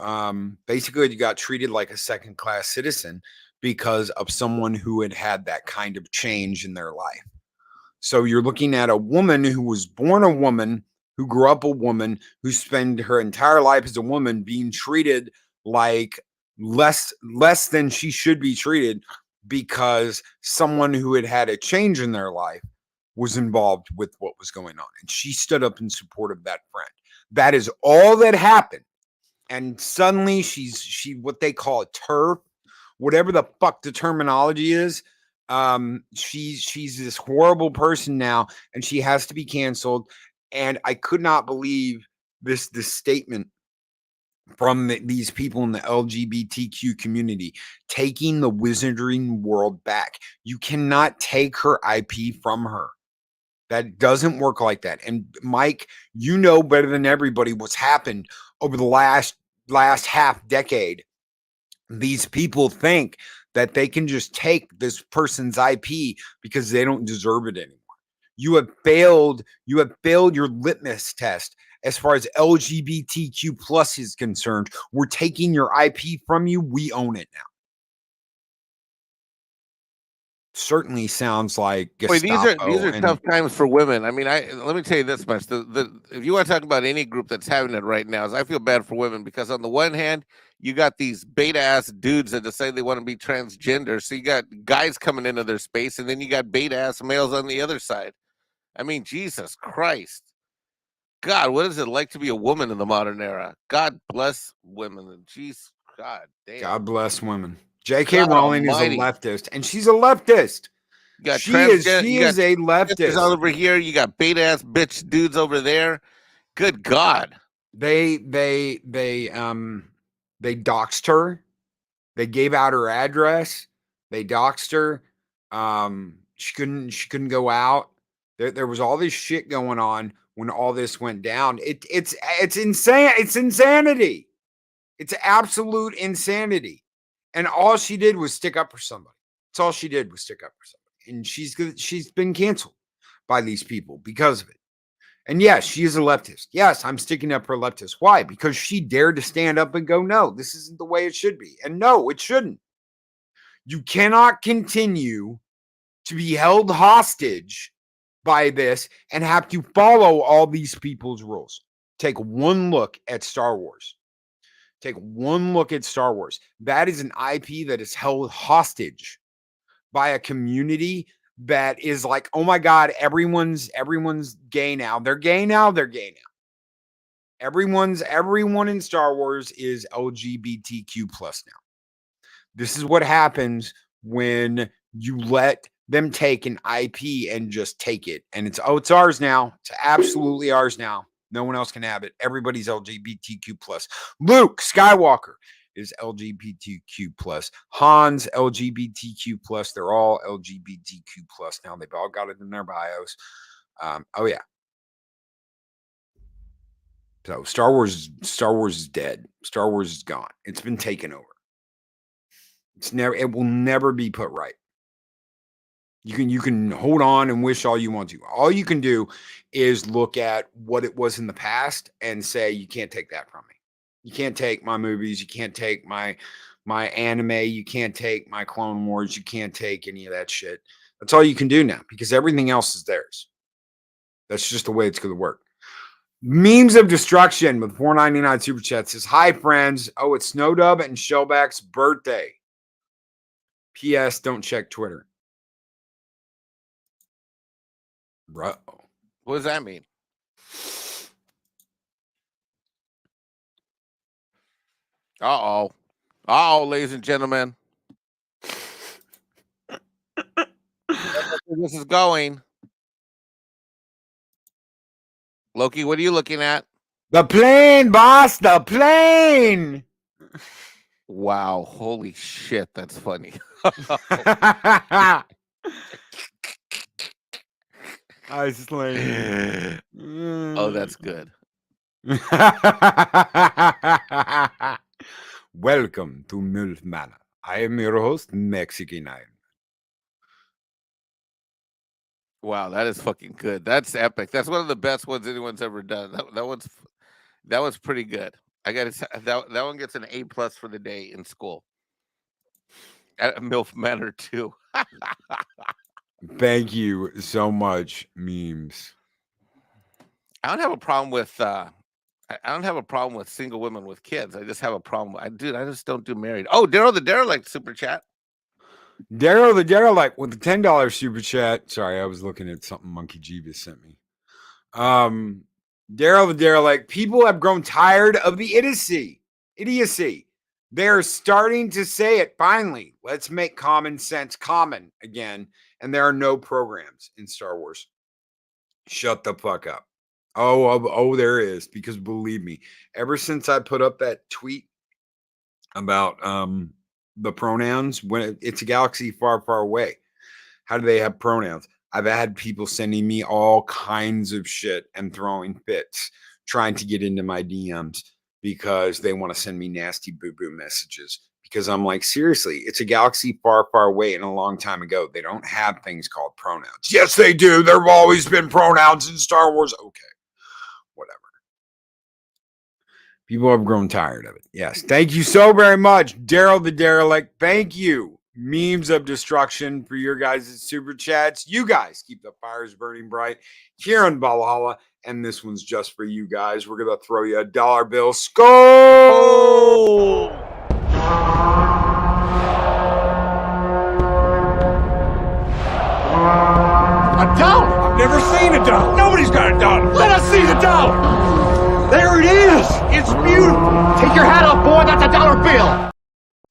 basically got treated like a second-class citizen because of someone who had that kind of change in their life. So you're looking at a woman who was born a woman, who grew up a woman, who spent her entire life as a woman being treated like less than she should be treated because someone who had a change in their life was involved with what was going on. And she stood up in support of that friend. That is all that happened. And suddenly she what they call a TERF, whatever the fuck the terminology is. She's this horrible person now, and she has to be canceled. And I could not believe this statement from these people in the LGBTQ community, taking the wizarding world back. You cannot take her IP from her. That doesn't work like that. And Mike, you know better than everybody what's happened over the last half decade. These people think that they can just take this person's IP because they don't deserve it anymore. You have failed your litmus test as far as LGBTQ plus is concerned. We're taking your IP from you. We own it now. Certainly sounds like Gestapo. Boy, these are tough times for women. I mean, let me tell you this much: if you want to talk about any group that's having it right now, is I feel bad for women because on the one hand, you got these beta ass dudes that decide they want to be transgender, so you got guys coming into their space, and then you got beta ass males on the other side. I mean, Jesus Christ, God, what is it like to be a woman in the modern era? God bless women, and Jesus God damn. God bless women. J.K. God Rowling almighty. is a leftist, and she's a leftist. You got She is you got a sisters leftist. over here. You got beta ass bitch dudes over there. Good God. They doxed her. They gave out her address. They doxed her. She couldn't go out. There was all this shit going on when all this went down. It's insane. It's insanity. It's absolute insanity. And all she did was stick up for somebody. That's all she did was stick up for somebody. And she's been canceled by these people because of it. And yes, she is a leftist. Yes, I'm sticking up for leftists. Why? Because she dared to stand up and go, no, this isn't the way it should be. And no, it shouldn't. You cannot continue to be held hostage by this and have to follow all these people's rules. Take one look at Star Wars. Take one look at Star Wars. That is an IP that is held hostage by a community that is like, oh my God, everyone's gay now. They're gay now. They're gay now. Everyone in Star Wars is LGBTQ plus now. This is what happens when you let them take an IP and just take it. And it's ours now. It's absolutely ours now. No one else can have it. Everybody's LGBTQ plus. Luke Skywalker is LGBTQ plus. Han's LGBTQ plus. They're all LGBTQ plus now. They've all got it in their bios. Oh yeah. So Star Wars is dead. Star Wars is gone. It's been taken over. It will never be put right. You can hold on and wish all you want to. All you can do is look at what it was in the past and say, you can't take that from me. You can't take my movies. You can't take my anime. You can't take my Clone Wars. You can't take any of that shit. That's all you can do now because everything else is theirs. That's just the way it's going to work. Memes of Destruction with $4.99 super chat says, hi friends. Oh, it's Snowdub and Shellback's birthday. P.S. Don't check Twitter. Bro. What does that mean? Uh-oh, ladies and gentlemen. This is going. Loki, what are you looking at? The plane, boss, the plane. Wow, holy shit, that's funny. Iceland. Oh, that's good. Welcome to Milf Manor. I am your host, Mexican Iron. Wow, that is fucking good. That's epic. That's one of the best ones anyone's ever done. That was pretty good. I got to that one gets an A+ for the day in school. At Milf Manor too. Thank you so much, memes. I don't have a problem with single women with kids. I just have a problem. I just don't do married. Oh, Daryl the Derelict super chat. Daryl the Derelict with the $10 super chat. Sorry, I was looking at something Monkey Jeebus sent me. Daryl the Derelict. People have grown tired of the idiocy. They're starting to say it finally. Let's make common sense common again. And there are no programs in Star Wars. Shut the fuck up. Oh, there is. Because believe me, ever since I put up that tweet about the pronouns, when it's a galaxy far, far away, how do they have pronouns? I've had people sending me all kinds of shit and throwing fits, trying to get into my DMs because they want to send me nasty boo-boo messages. Because I'm like, seriously, it's a galaxy far, far away and a long time ago. They don't have things called pronouns. Yes, they do. There have always been pronouns in Star Wars. Okay, whatever. People have grown tired of it. Yes. Thank you so very much, Daryl the Derelict. Thank you, Memes of Destruction, for your guys' super chats. You guys keep the fires burning bright here in Valhalla. And this one's just for you guys. We're going to throw you a $1 bill. Skull! A dollar? I've never seen a dollar. Nobody's got a dollar. Let us see the dollar. There it is. It's beautiful. Take your hat off, boy. That's a $1 bill.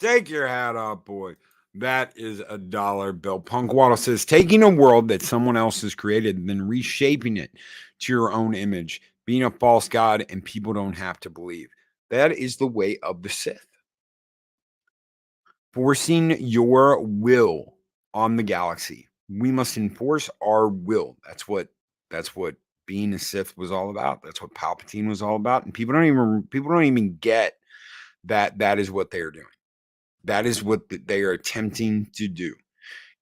Take your hat off, boy. That is a dollar bill. Punk Waddle says, taking a world that someone else has created and then reshaping it to your own image, being a false god, and people don't have to believe. That is the way of the Sith. Forcing your will on the galaxy. We must enforce our will. That's what being a Sith was all about. That's what Palpatine was all about. And people don't even get that is what they're doing. That is what they are attempting to do,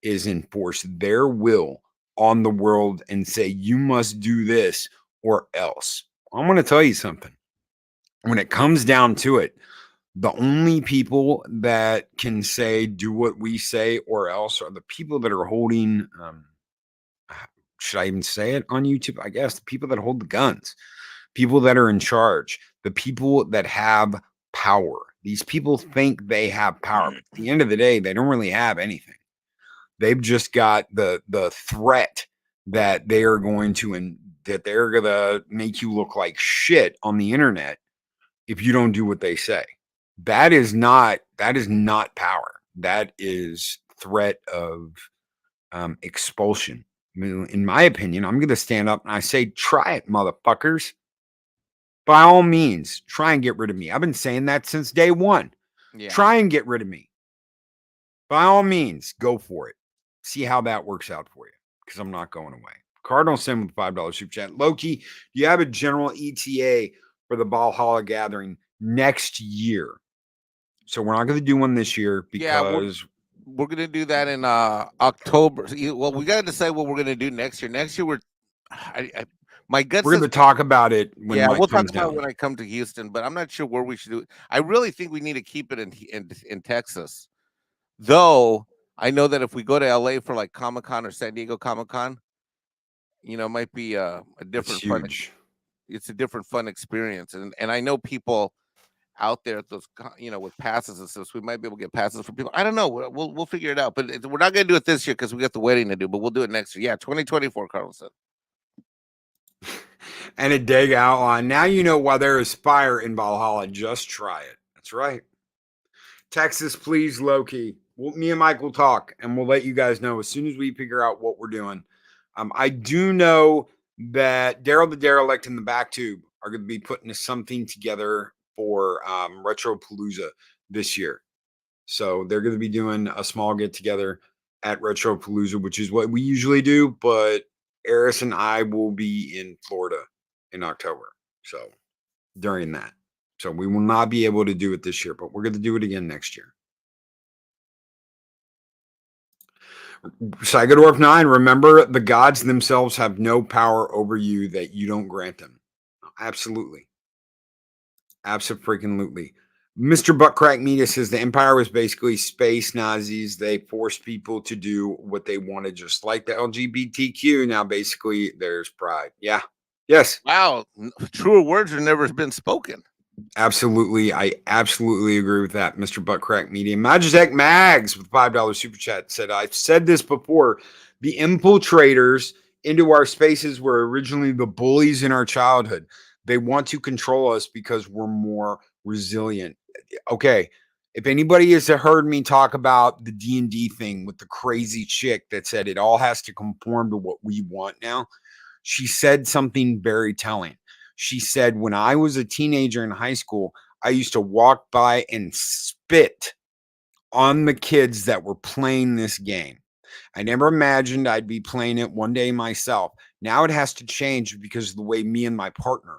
is enforce their will on the world and say, you must do this or else. I'm going to tell you something. When it comes down to it, the only people that can say, do what we say or else, are the people that are holding, should I even say it on YouTube? I guess the people that hold the guns, people that are in charge, the people that have power. These people think they have power. But at the end of the day, they don't really have anything. They've just got the threat that they are going to make you look like shit on the internet if you don't do what they say. That is not power. That is threat of expulsion. I mean, in my opinion, I'm going to stand up and I say, try it, motherfuckers. By all means, try and get rid of me. I've been saying that since day one. Yeah. Try and get rid of me. By all means, go for it. See how that works out for you, because I'm not going away. Cardinal Sim with $5 super chat. Loki, do you have a general ETA for the Valhalla gathering next year? So we're not going to do one this year because we're going to do that in October. Well, we got to decide what we're going to do next year. Next year, my gut we're going to talk about it when Mike we'll comes talk about down. When I come to Houston, but I'm not sure where we should do it. I really think we need to keep it in Texas, though. I know that if we go to LA for like Comic-Con or San Diego Comic-Con, it might be a different fun. It's a different fun experience, and I know people out there at those, with passes and stuff. So we might be able to get passes for people. I don't know. We'll figure it out. But we're not going to do it this year because we got the wedding to do. But we'll do it next year. Yeah, 2024, Carlos said. And a dig outline. Now you know why there is fire in Valhalla. Just try it. That's right. Texas, please, Loki. Me and Mike will talk, and we'll let you guys know as soon as we figure out what we're doing. I do know that Daryl the Derelict and the Back Tube are going to be putting something together for Retropalooza this year. So they're going to be doing a small get together at Retropalooza, which is what we usually do. But Eris and I will be in Florida in October. So during that. So we will not be able to do it this year, but we're going to do it again next year. Psychodorf 9, remember, the gods themselves have no power over you that you don't grant them. Absolutely. Absolutely. Mr. Buttcrack Media says the Empire was basically space Nazis. They forced people to do what they wanted, just like the LGBTQ. Now, basically, there's pride. Yeah. Yes. Wow. Truer words have never been spoken. Absolutely. I absolutely agree with that, Mr. Buttcrack Media. Magitech Mags with $5 super chat said, I've said this before. The infiltrators into our spaces were originally the bullies in our childhood. They want to control us because we're more resilient. Okay. If anybody has heard me talk about the D&D thing with the crazy chick that said it all has to conform to what we want now, she said something very telling. She said, when I was a teenager in high school, I used to walk by and spit on the kids that were playing this game. I never imagined I'd be playing it one day myself. Now it has to change because of the way me and my partner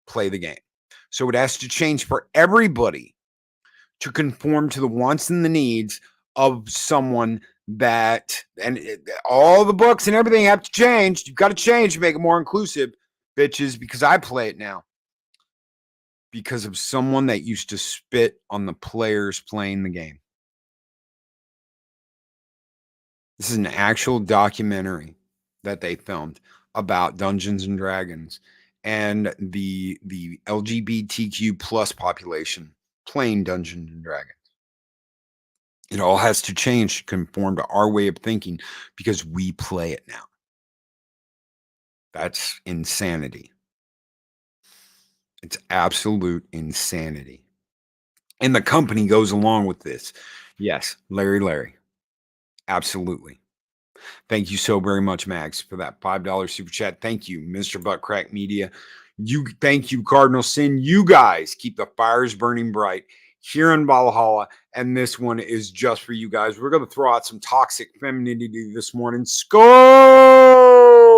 play the game. So it has to change for everybody to conform to the wants and the needs of someone that, and all the books and everything have to change. You've got to change to make it more inclusive, bitches, because I play it now. Because of someone that used to spit on the players playing the game. This is an actual documentary that they filmed about Dungeons and Dragons and the LGBTQ plus population playing Dungeons and Dragons. It all has to change to conform to our way of thinking because we play it now. That's insanity. It's absolute insanity. And the company goes along with this. Yes, Larry. Absolutely. Thank you so very much, Max, for that $5 super chat. Thank you, Mr. Buttcrack Media. Thank you, Cardinal Sin. You guys keep the fires burning bright here in Valhalla. And this one is just for you guys. We're going to throw out some toxic femininity this morning. Skull!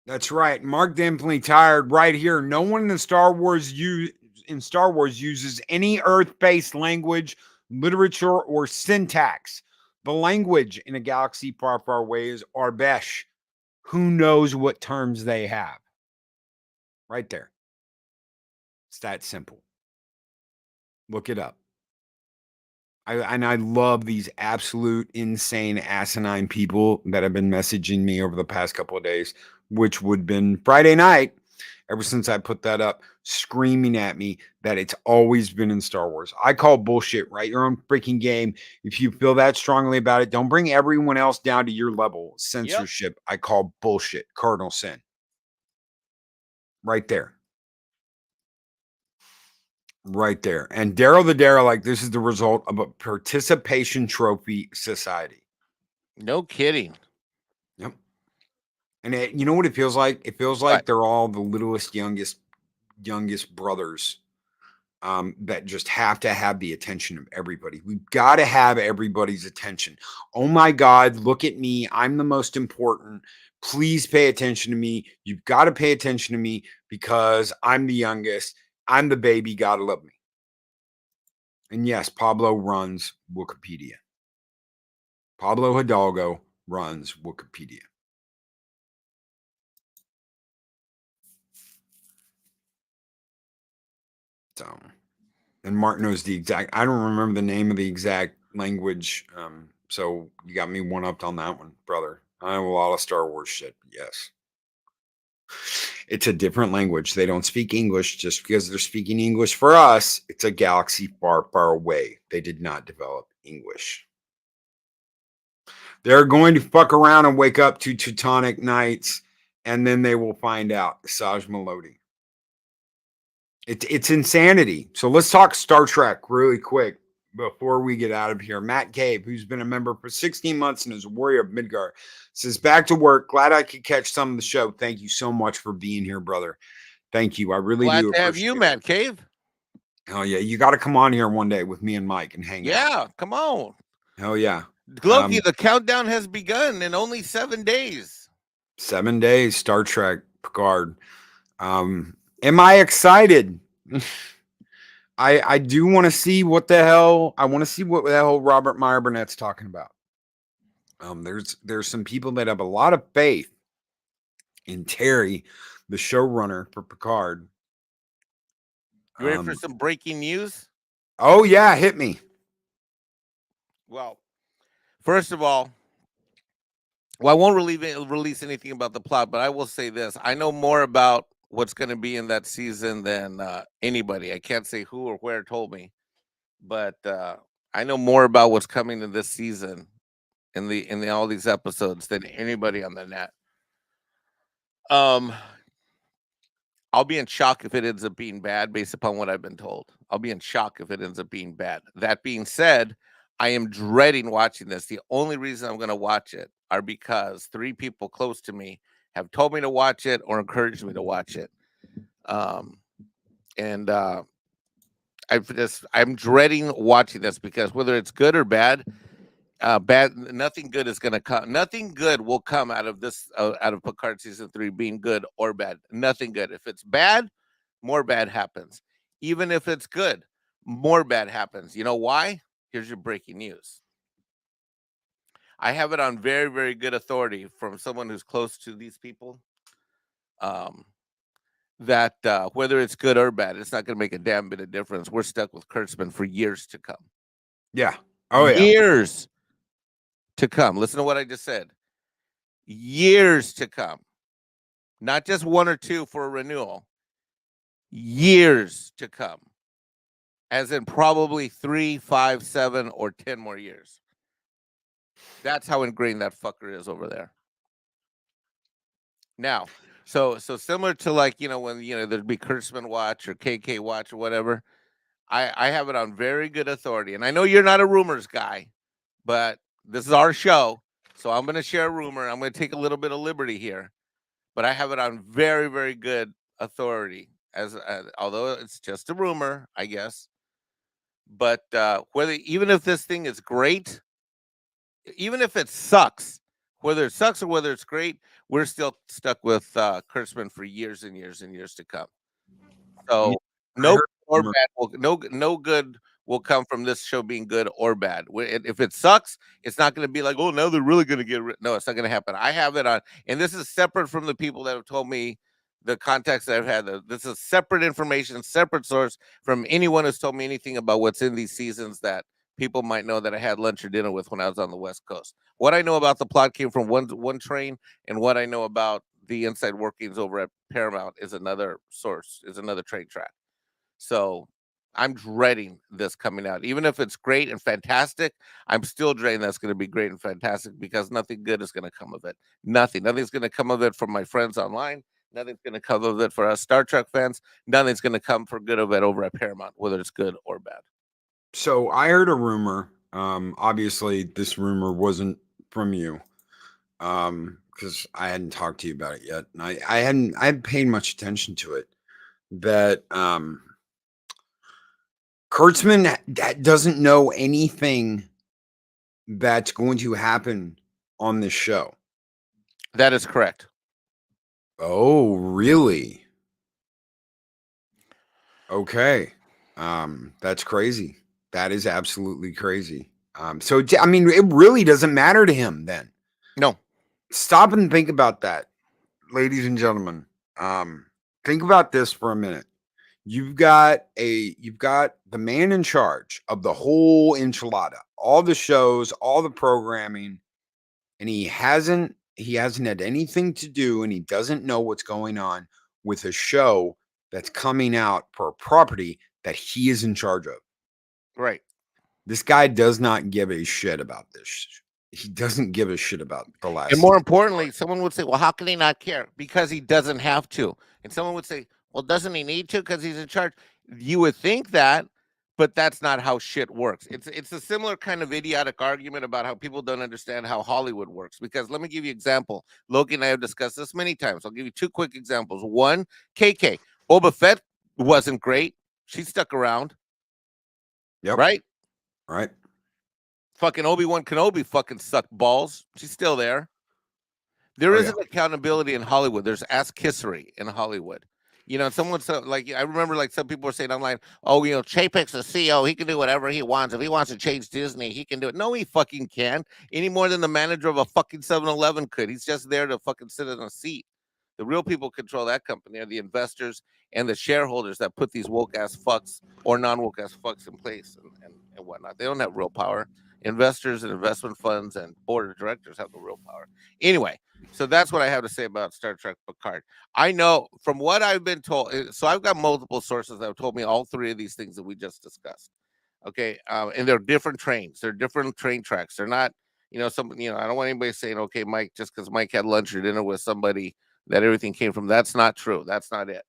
That's right. Mark Definitely Tired right here. No one in Star Wars uses any Earth-based language, literature, or syntax. The language in a galaxy far, far away is Arbesh. Who knows what terms they have? Right there. It's that simple. Look it up. I love these absolute insane asinine people that have been messaging me over the past couple of days, which would have been Friday night, ever since I put that up, screaming at me that it's always been in Star Wars. I call bullshit. Write your own freaking game. If you feel that strongly about it, don't bring everyone else down to your level. Censorship, I call bullshit. Cardinal sin. Right there. Right there. And Daryl the Derelict, this is the result of a participation trophy society. No kidding. Yep. And you know what it feels like? It feels like they're all the littlest, youngest brothers that just have to have the attention of everybody. We've got to have everybody's attention. Oh my God, look at me. I'm the most important. Please pay attention to me. You've got to pay attention to me because I'm the youngest. I'm the baby. Gotta love me. And yes, Pablo runs Wikipedia. Pablo Hidalgo runs Wikipedia. So, and Mark knows the exact, I don't remember the name of the exact language. So you got me one upped on that one, brother. I have a lot of Star Wars shit. Yes. It's a different language. They don't speak English just because they're speaking English for us. It's a galaxy far, far away. They did not develop English. They're going to fuck around and wake up to Teutonic Knights, and then they will find out. Saj Melody. It's insanity. So let's talk Star Trek really quick before we get out of here. Matt Cave, who's been a member for 16 months and is a warrior of Midgar, says, back to work. Glad I could catch some of the show. Thank you so much for being here, brother. Thank you. I really Glad do to have you, Matt Cave. Oh, yeah. You got to come on here one day with me and Mike and hang out. Yeah, come on. Oh, yeah. Glokey, the countdown has begun in only 7 days. 7 days, Star Trek, Picard. Am I excited? I do want to see what the hell. I want to see what the hell Robert Meyer Burnett's talking about. There's some people that have a lot of faith in Terry, the showrunner for Picard. You ready for some breaking news? Oh yeah, hit me. Well, first of all, I won't release anything about the plot, but I will say this: I know more about what's going to be in that season than anybody. I can't say who or where told me, but I know more about what's coming in this season in all these episodes than anybody on the net. I'll be in shock if it ends up being bad based upon what I've been told. I'll be in shock if it ends up being bad. That being said, I am dreading watching this. The only reason I'm going to watch it are because 3 people close to me have told me to watch it or encouraged me to watch it. I'm dreading watching this because whether it's good or bad, nothing good is going to come. Nothing good will come out of this, out of Picard season 3 being good or bad. Nothing good. If it's bad, more bad happens. Even if it's good, more bad happens. You know why? Here's your breaking news. I have it on very, very good authority from someone who's close to these people. That whether it's good or bad, it's not going to make a damn bit of difference. We're stuck with Kurtzman for years to come. Yeah. Oh, yeah. Years to come. Listen to what I just said. Years to come. not just 1 or 2 for a renewal, years to come, as in probably 3, 5, 7, or 10 more years. That's how ingrained that fucker is over there. Now, so similar to like, when, there'd be Kurtzman watch or KK watch or whatever, I have it on very good authority. And I know you're not a rumors guy, but this is our show. So I'm going to share a rumor. I'm going to take a little bit of liberty here, but I have it on very, very good authority as although it's just a rumor, I guess. But even if this thing is great, even if it sucks, whether it sucks or whether it's great, we're still stuck with Kurtzman for years and years and years to come. So no good will come from this show being good or bad. If it sucks, it's not going to be like, oh, now they're really going to get no, it's not going to happen. I have it on, and this is separate from the people that have told me the contacts that I've had. This is separate information, separate source from anyone who's told me anything about what's in these seasons that people might know that I had lunch or dinner with when I was on the West Coast. What I know about the plot came from one train, and what I know about the inside workings over at Paramount is another source, is another train track. So I'm dreading this coming out. Even if it's great and fantastic, I'm still dreading that's going to be great and fantastic because nothing good is going to come of it. Nothing's going to come of it from my friends online. Nothing's going to come of it for us Star Trek fans. Nothing's going to come for good of it over at Paramount, whether it's good or bad. So I heard a rumor. Obviously, this rumor wasn't from you, because I hadn't talked to you about it yet, and I hadn't paid much attention to it. That Kurtzman doesn't know anything that's going to happen on this show. That is correct. Oh, really? Okay. That's crazy. That is absolutely crazy. So, I mean, it really doesn't matter to him then. No. Stop and think about that, ladies and gentlemen. Think about this for a minute. You've got the man in charge of the whole enchilada, all the shows, all the programming, and he hasn't had anything to do, and he doesn't know what's going on with a show that's coming out for a property that he is in charge of. Right. This guy does not give a shit about this. He doesn't give a shit about the last. And more importantly, someone would say, well, how can he not care? Because he doesn't have to. And someone would say, well, doesn't he need to? Because he's in charge. You would think that, but that's not how shit works. It's a similar kind of idiotic argument about how people don't understand how Hollywood works. Because let me give you an example. Loki and I have discussed this many times. I'll give you 2 quick examples. One, KK. Boba Fett wasn't great. She stuck around. Yep. Right? Right. Fucking Obi-Wan Kenobi fucking sucked balls. She's still there. There isn't accountability in Hollywood. There's ass-kissery in Hollywood. Someone said, like, I remember, like, some people were saying online, oh, Chapek's the CEO. He can do whatever he wants. If he wants to change Disney, he can do it. No, he fucking can't. Any more than the manager of a fucking 7-Eleven could. He's just there to fucking sit in a seat. The real people control that company are the investors and the shareholders that put these woke-ass fucks or non-woke-ass fucks in place and whatnot. They don't have real power. Investors and investment funds and board of directors have the real power. Anyway, so that's what I have to say about Star Trek Picard. I know from what I've been told, so I've got multiple sources that have told me all 3 of these things that we just discussed. Okay, and they're different trains. They're different train tracks. They're not, I don't want anybody saying, okay, Mike, just because Mike had lunch or dinner with somebody that everything came from. That's not true. That's not it.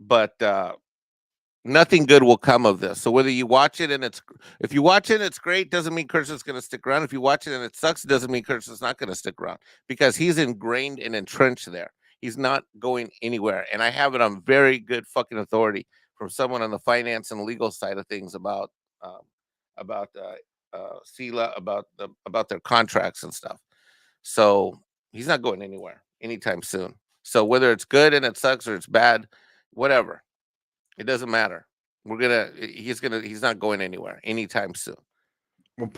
But nothing good will come of this. So whether you watch it and if you watch it and it's great, doesn't mean Kurtz's going to stick around. If you watch it and it sucks, doesn't mean Kurtz's not going to stick around because he's ingrained and entrenched there. He's not going anywhere. And I have it on very good fucking authority from someone on the finance and legal side of things about Sela, about their contracts and stuff. So he's not going anywhere anytime soon. So whether it's good and it sucks or it's bad, whatever, it doesn't matter. He's not going anywhere anytime soon. Well,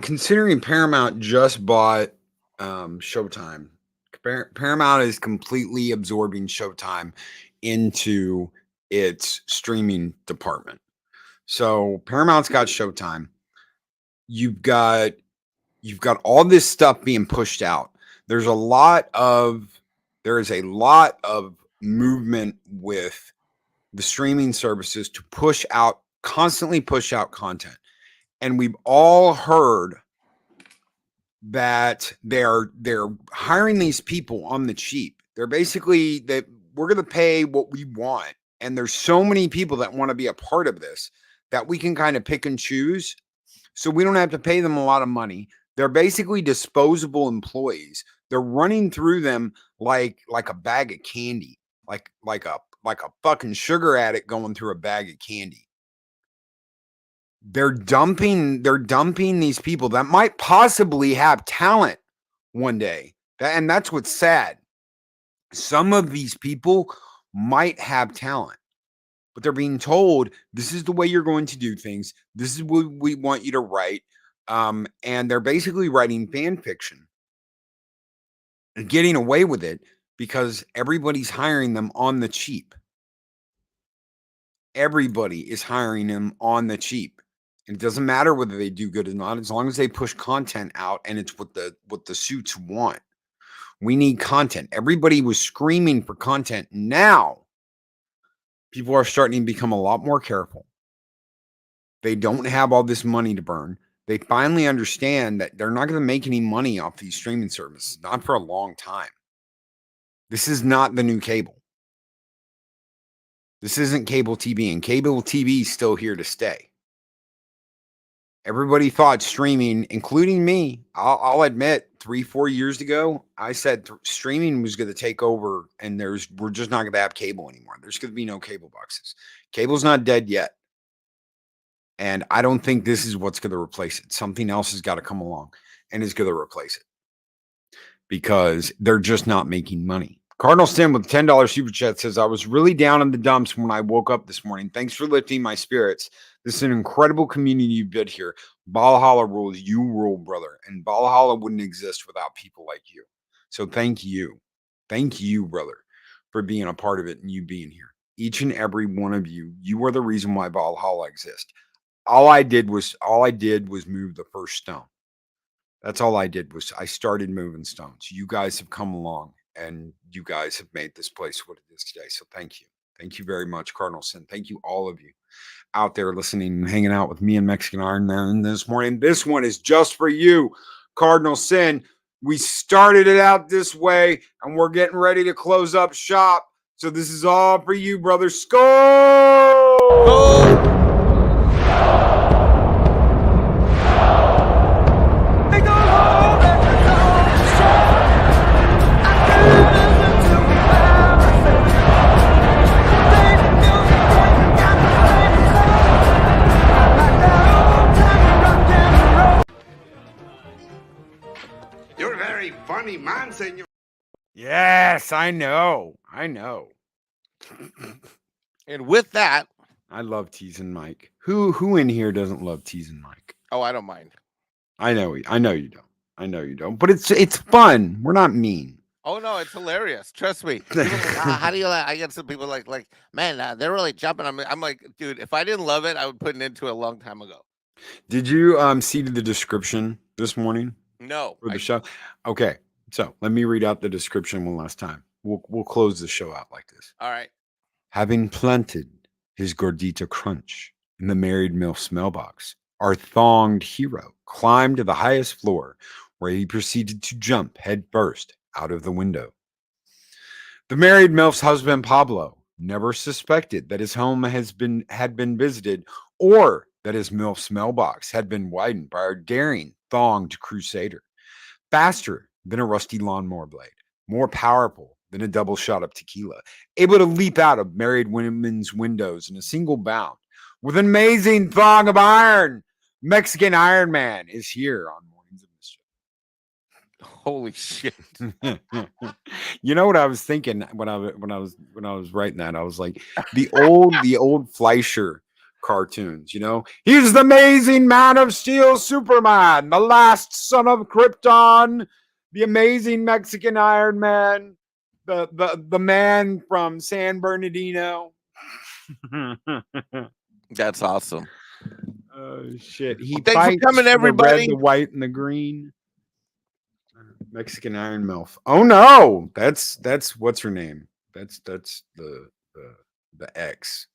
considering Paramount just bought Showtime, Paramount is completely absorbing Showtime into its streaming department. So Paramount's got Showtime. You've got all this stuff being pushed out. There's a lot of there is a lot of movement with the streaming services to constantly push out content. And we've all heard that they're hiring these people on the cheap. They're basically that we're going to pay what we want. And there's so many people that want to be a part of this that we can kind of pick and choose. So we don't have to pay them a lot of money. They're basically disposable employees. They're running through them like a bag of candy, like a fucking sugar addict going through a bag of candy. They're dumping these people that might possibly have talent one day. And that's what's sad. Some of these people might have talent, but they're being told this is the way you're going to do things. This is what we want you to write. And they're basically writing fan fiction and getting away with it because everybody's hiring them on the cheap. Everybody is hiring them on the cheap. And it doesn't matter whether they do good or not, as long as they push content out and it's what the suits want. We need content. Everybody was screaming for content. Now, people are starting to become a lot more careful. They don't have all this money to burn. They finally understand that they're not going to make any money off these streaming services, not for a long time. This is not the new cable. This isn't cable TV, and cable TV is still here to stay. Everybody thought streaming, including me, I'll admit 3-4 years ago, I said streaming was going to take over and we're just not going to have cable anymore. There's going to be no cable boxes. Cable's not dead yet. And I don't think this is what's going to replace it. Something else has got to come along and is going to replace it because they're just not making money. Cardinal Stim with $10 super chat says, I was really down in the dumps when I woke up this morning. Thanks for lifting my spirits. This is an incredible community you built here. Valhalla rules. You rule, brother. And Valhalla wouldn't exist without people like you. So thank you. Thank you, brother, for being a part of it and you being here. Each and every one of you, you are the reason why Valhalla exists. All I did was move the first stone. That's all I did was I started moving stones. You guys have come along and you guys have made this place what it is today. So thank you. Thank you very much, Cardinal Sin. Thank you, all of you out there listening and hanging out with me and Mexican Ironman this morning. This one is just for you, Cardinal Sin. We started it out this way and we're getting ready to close up shop. So this is all for you, brother. Skol! Oh! You're very funny, man, senor. Yes, I know. And with that, I love teasing Mike. Who in here doesn't love teasing Mike? oh, I don't mind. I know you don't. But it's fun. We're not mean. Oh no, it's hilarious. Trust me. People are like, how do you like? I get some people like, man, they're really jumping on me. I'm like, dude, if I didn't love it, I would put it into a long time ago. Did you see the description this morning? No. For the show? Okay, so let me read out the description one last time. We'll close the show out like this. All right. Having planted his Gordita Crunch in the married Milfs mailbox, our thonged hero climbed to the highest floor where he proceeded to jump head first out of the window. The married Milf's husband, Pablo, never suspected that his home had been visited or that his Milf's mailbox had been widened by our daring thonged crusader. Faster than a rusty lawnmower blade, more powerful than a double shot of tequila, able to leap out of married women's windows in a single bound with an amazing thong of iron. Mexican Ironman is here on Mornings of Mischief. Holy shit. You know what I was thinking when I was writing that? I was like, the old Fleischer cartoons, you know? He's the amazing Man of Steel Superman, the last son of Krypton, the amazing Mexican Iron Man, the man from San Bernardino. That's awesome. Oh shit. Thanks for coming, everybody. The red, the white, and the green. Mexican Iron Milf. Oh no, that's what's her name? That's the ex.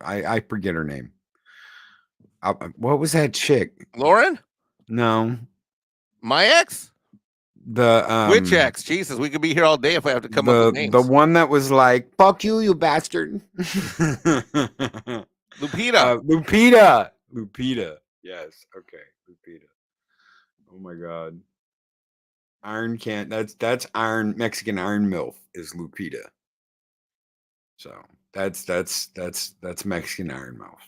I forget her name. What was that chick? Lauren? No, My ex? the Which ex? Jesus, we could be here all day if I have to come up with names. the one that was like, "Fuck you, you bastard." Lupita. Lupita. Yes. Okay, Lupita. Oh my God. Iron can't. That's Iron Mexican Iron Milf is Lupita. So that's Mexican Iron Milf.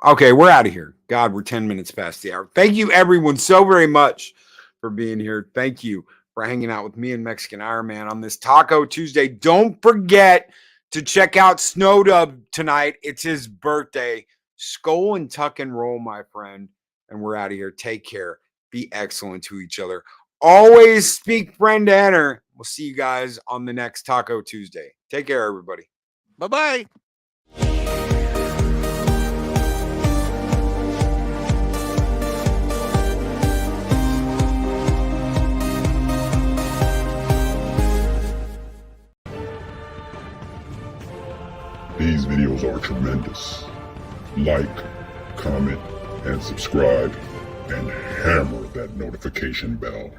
Okay, we're out of here. God, we're 10 minutes past the hour. Thank you, everyone, so very much for being here. Thank you for hanging out with me and Mexican Iron Man on this Taco Tuesday. Don't forget to check out Snowdub tonight. It's his birthday. Skull and tuck and roll, my friend. And we're out of here. Take care. Be excellent to each other. Always speak friend to enter. We'll see you guys on the next Taco Tuesday. Take care, everybody. Bye-bye. These videos are tremendous. Like, comment, and subscribe, and hammer that notification bell.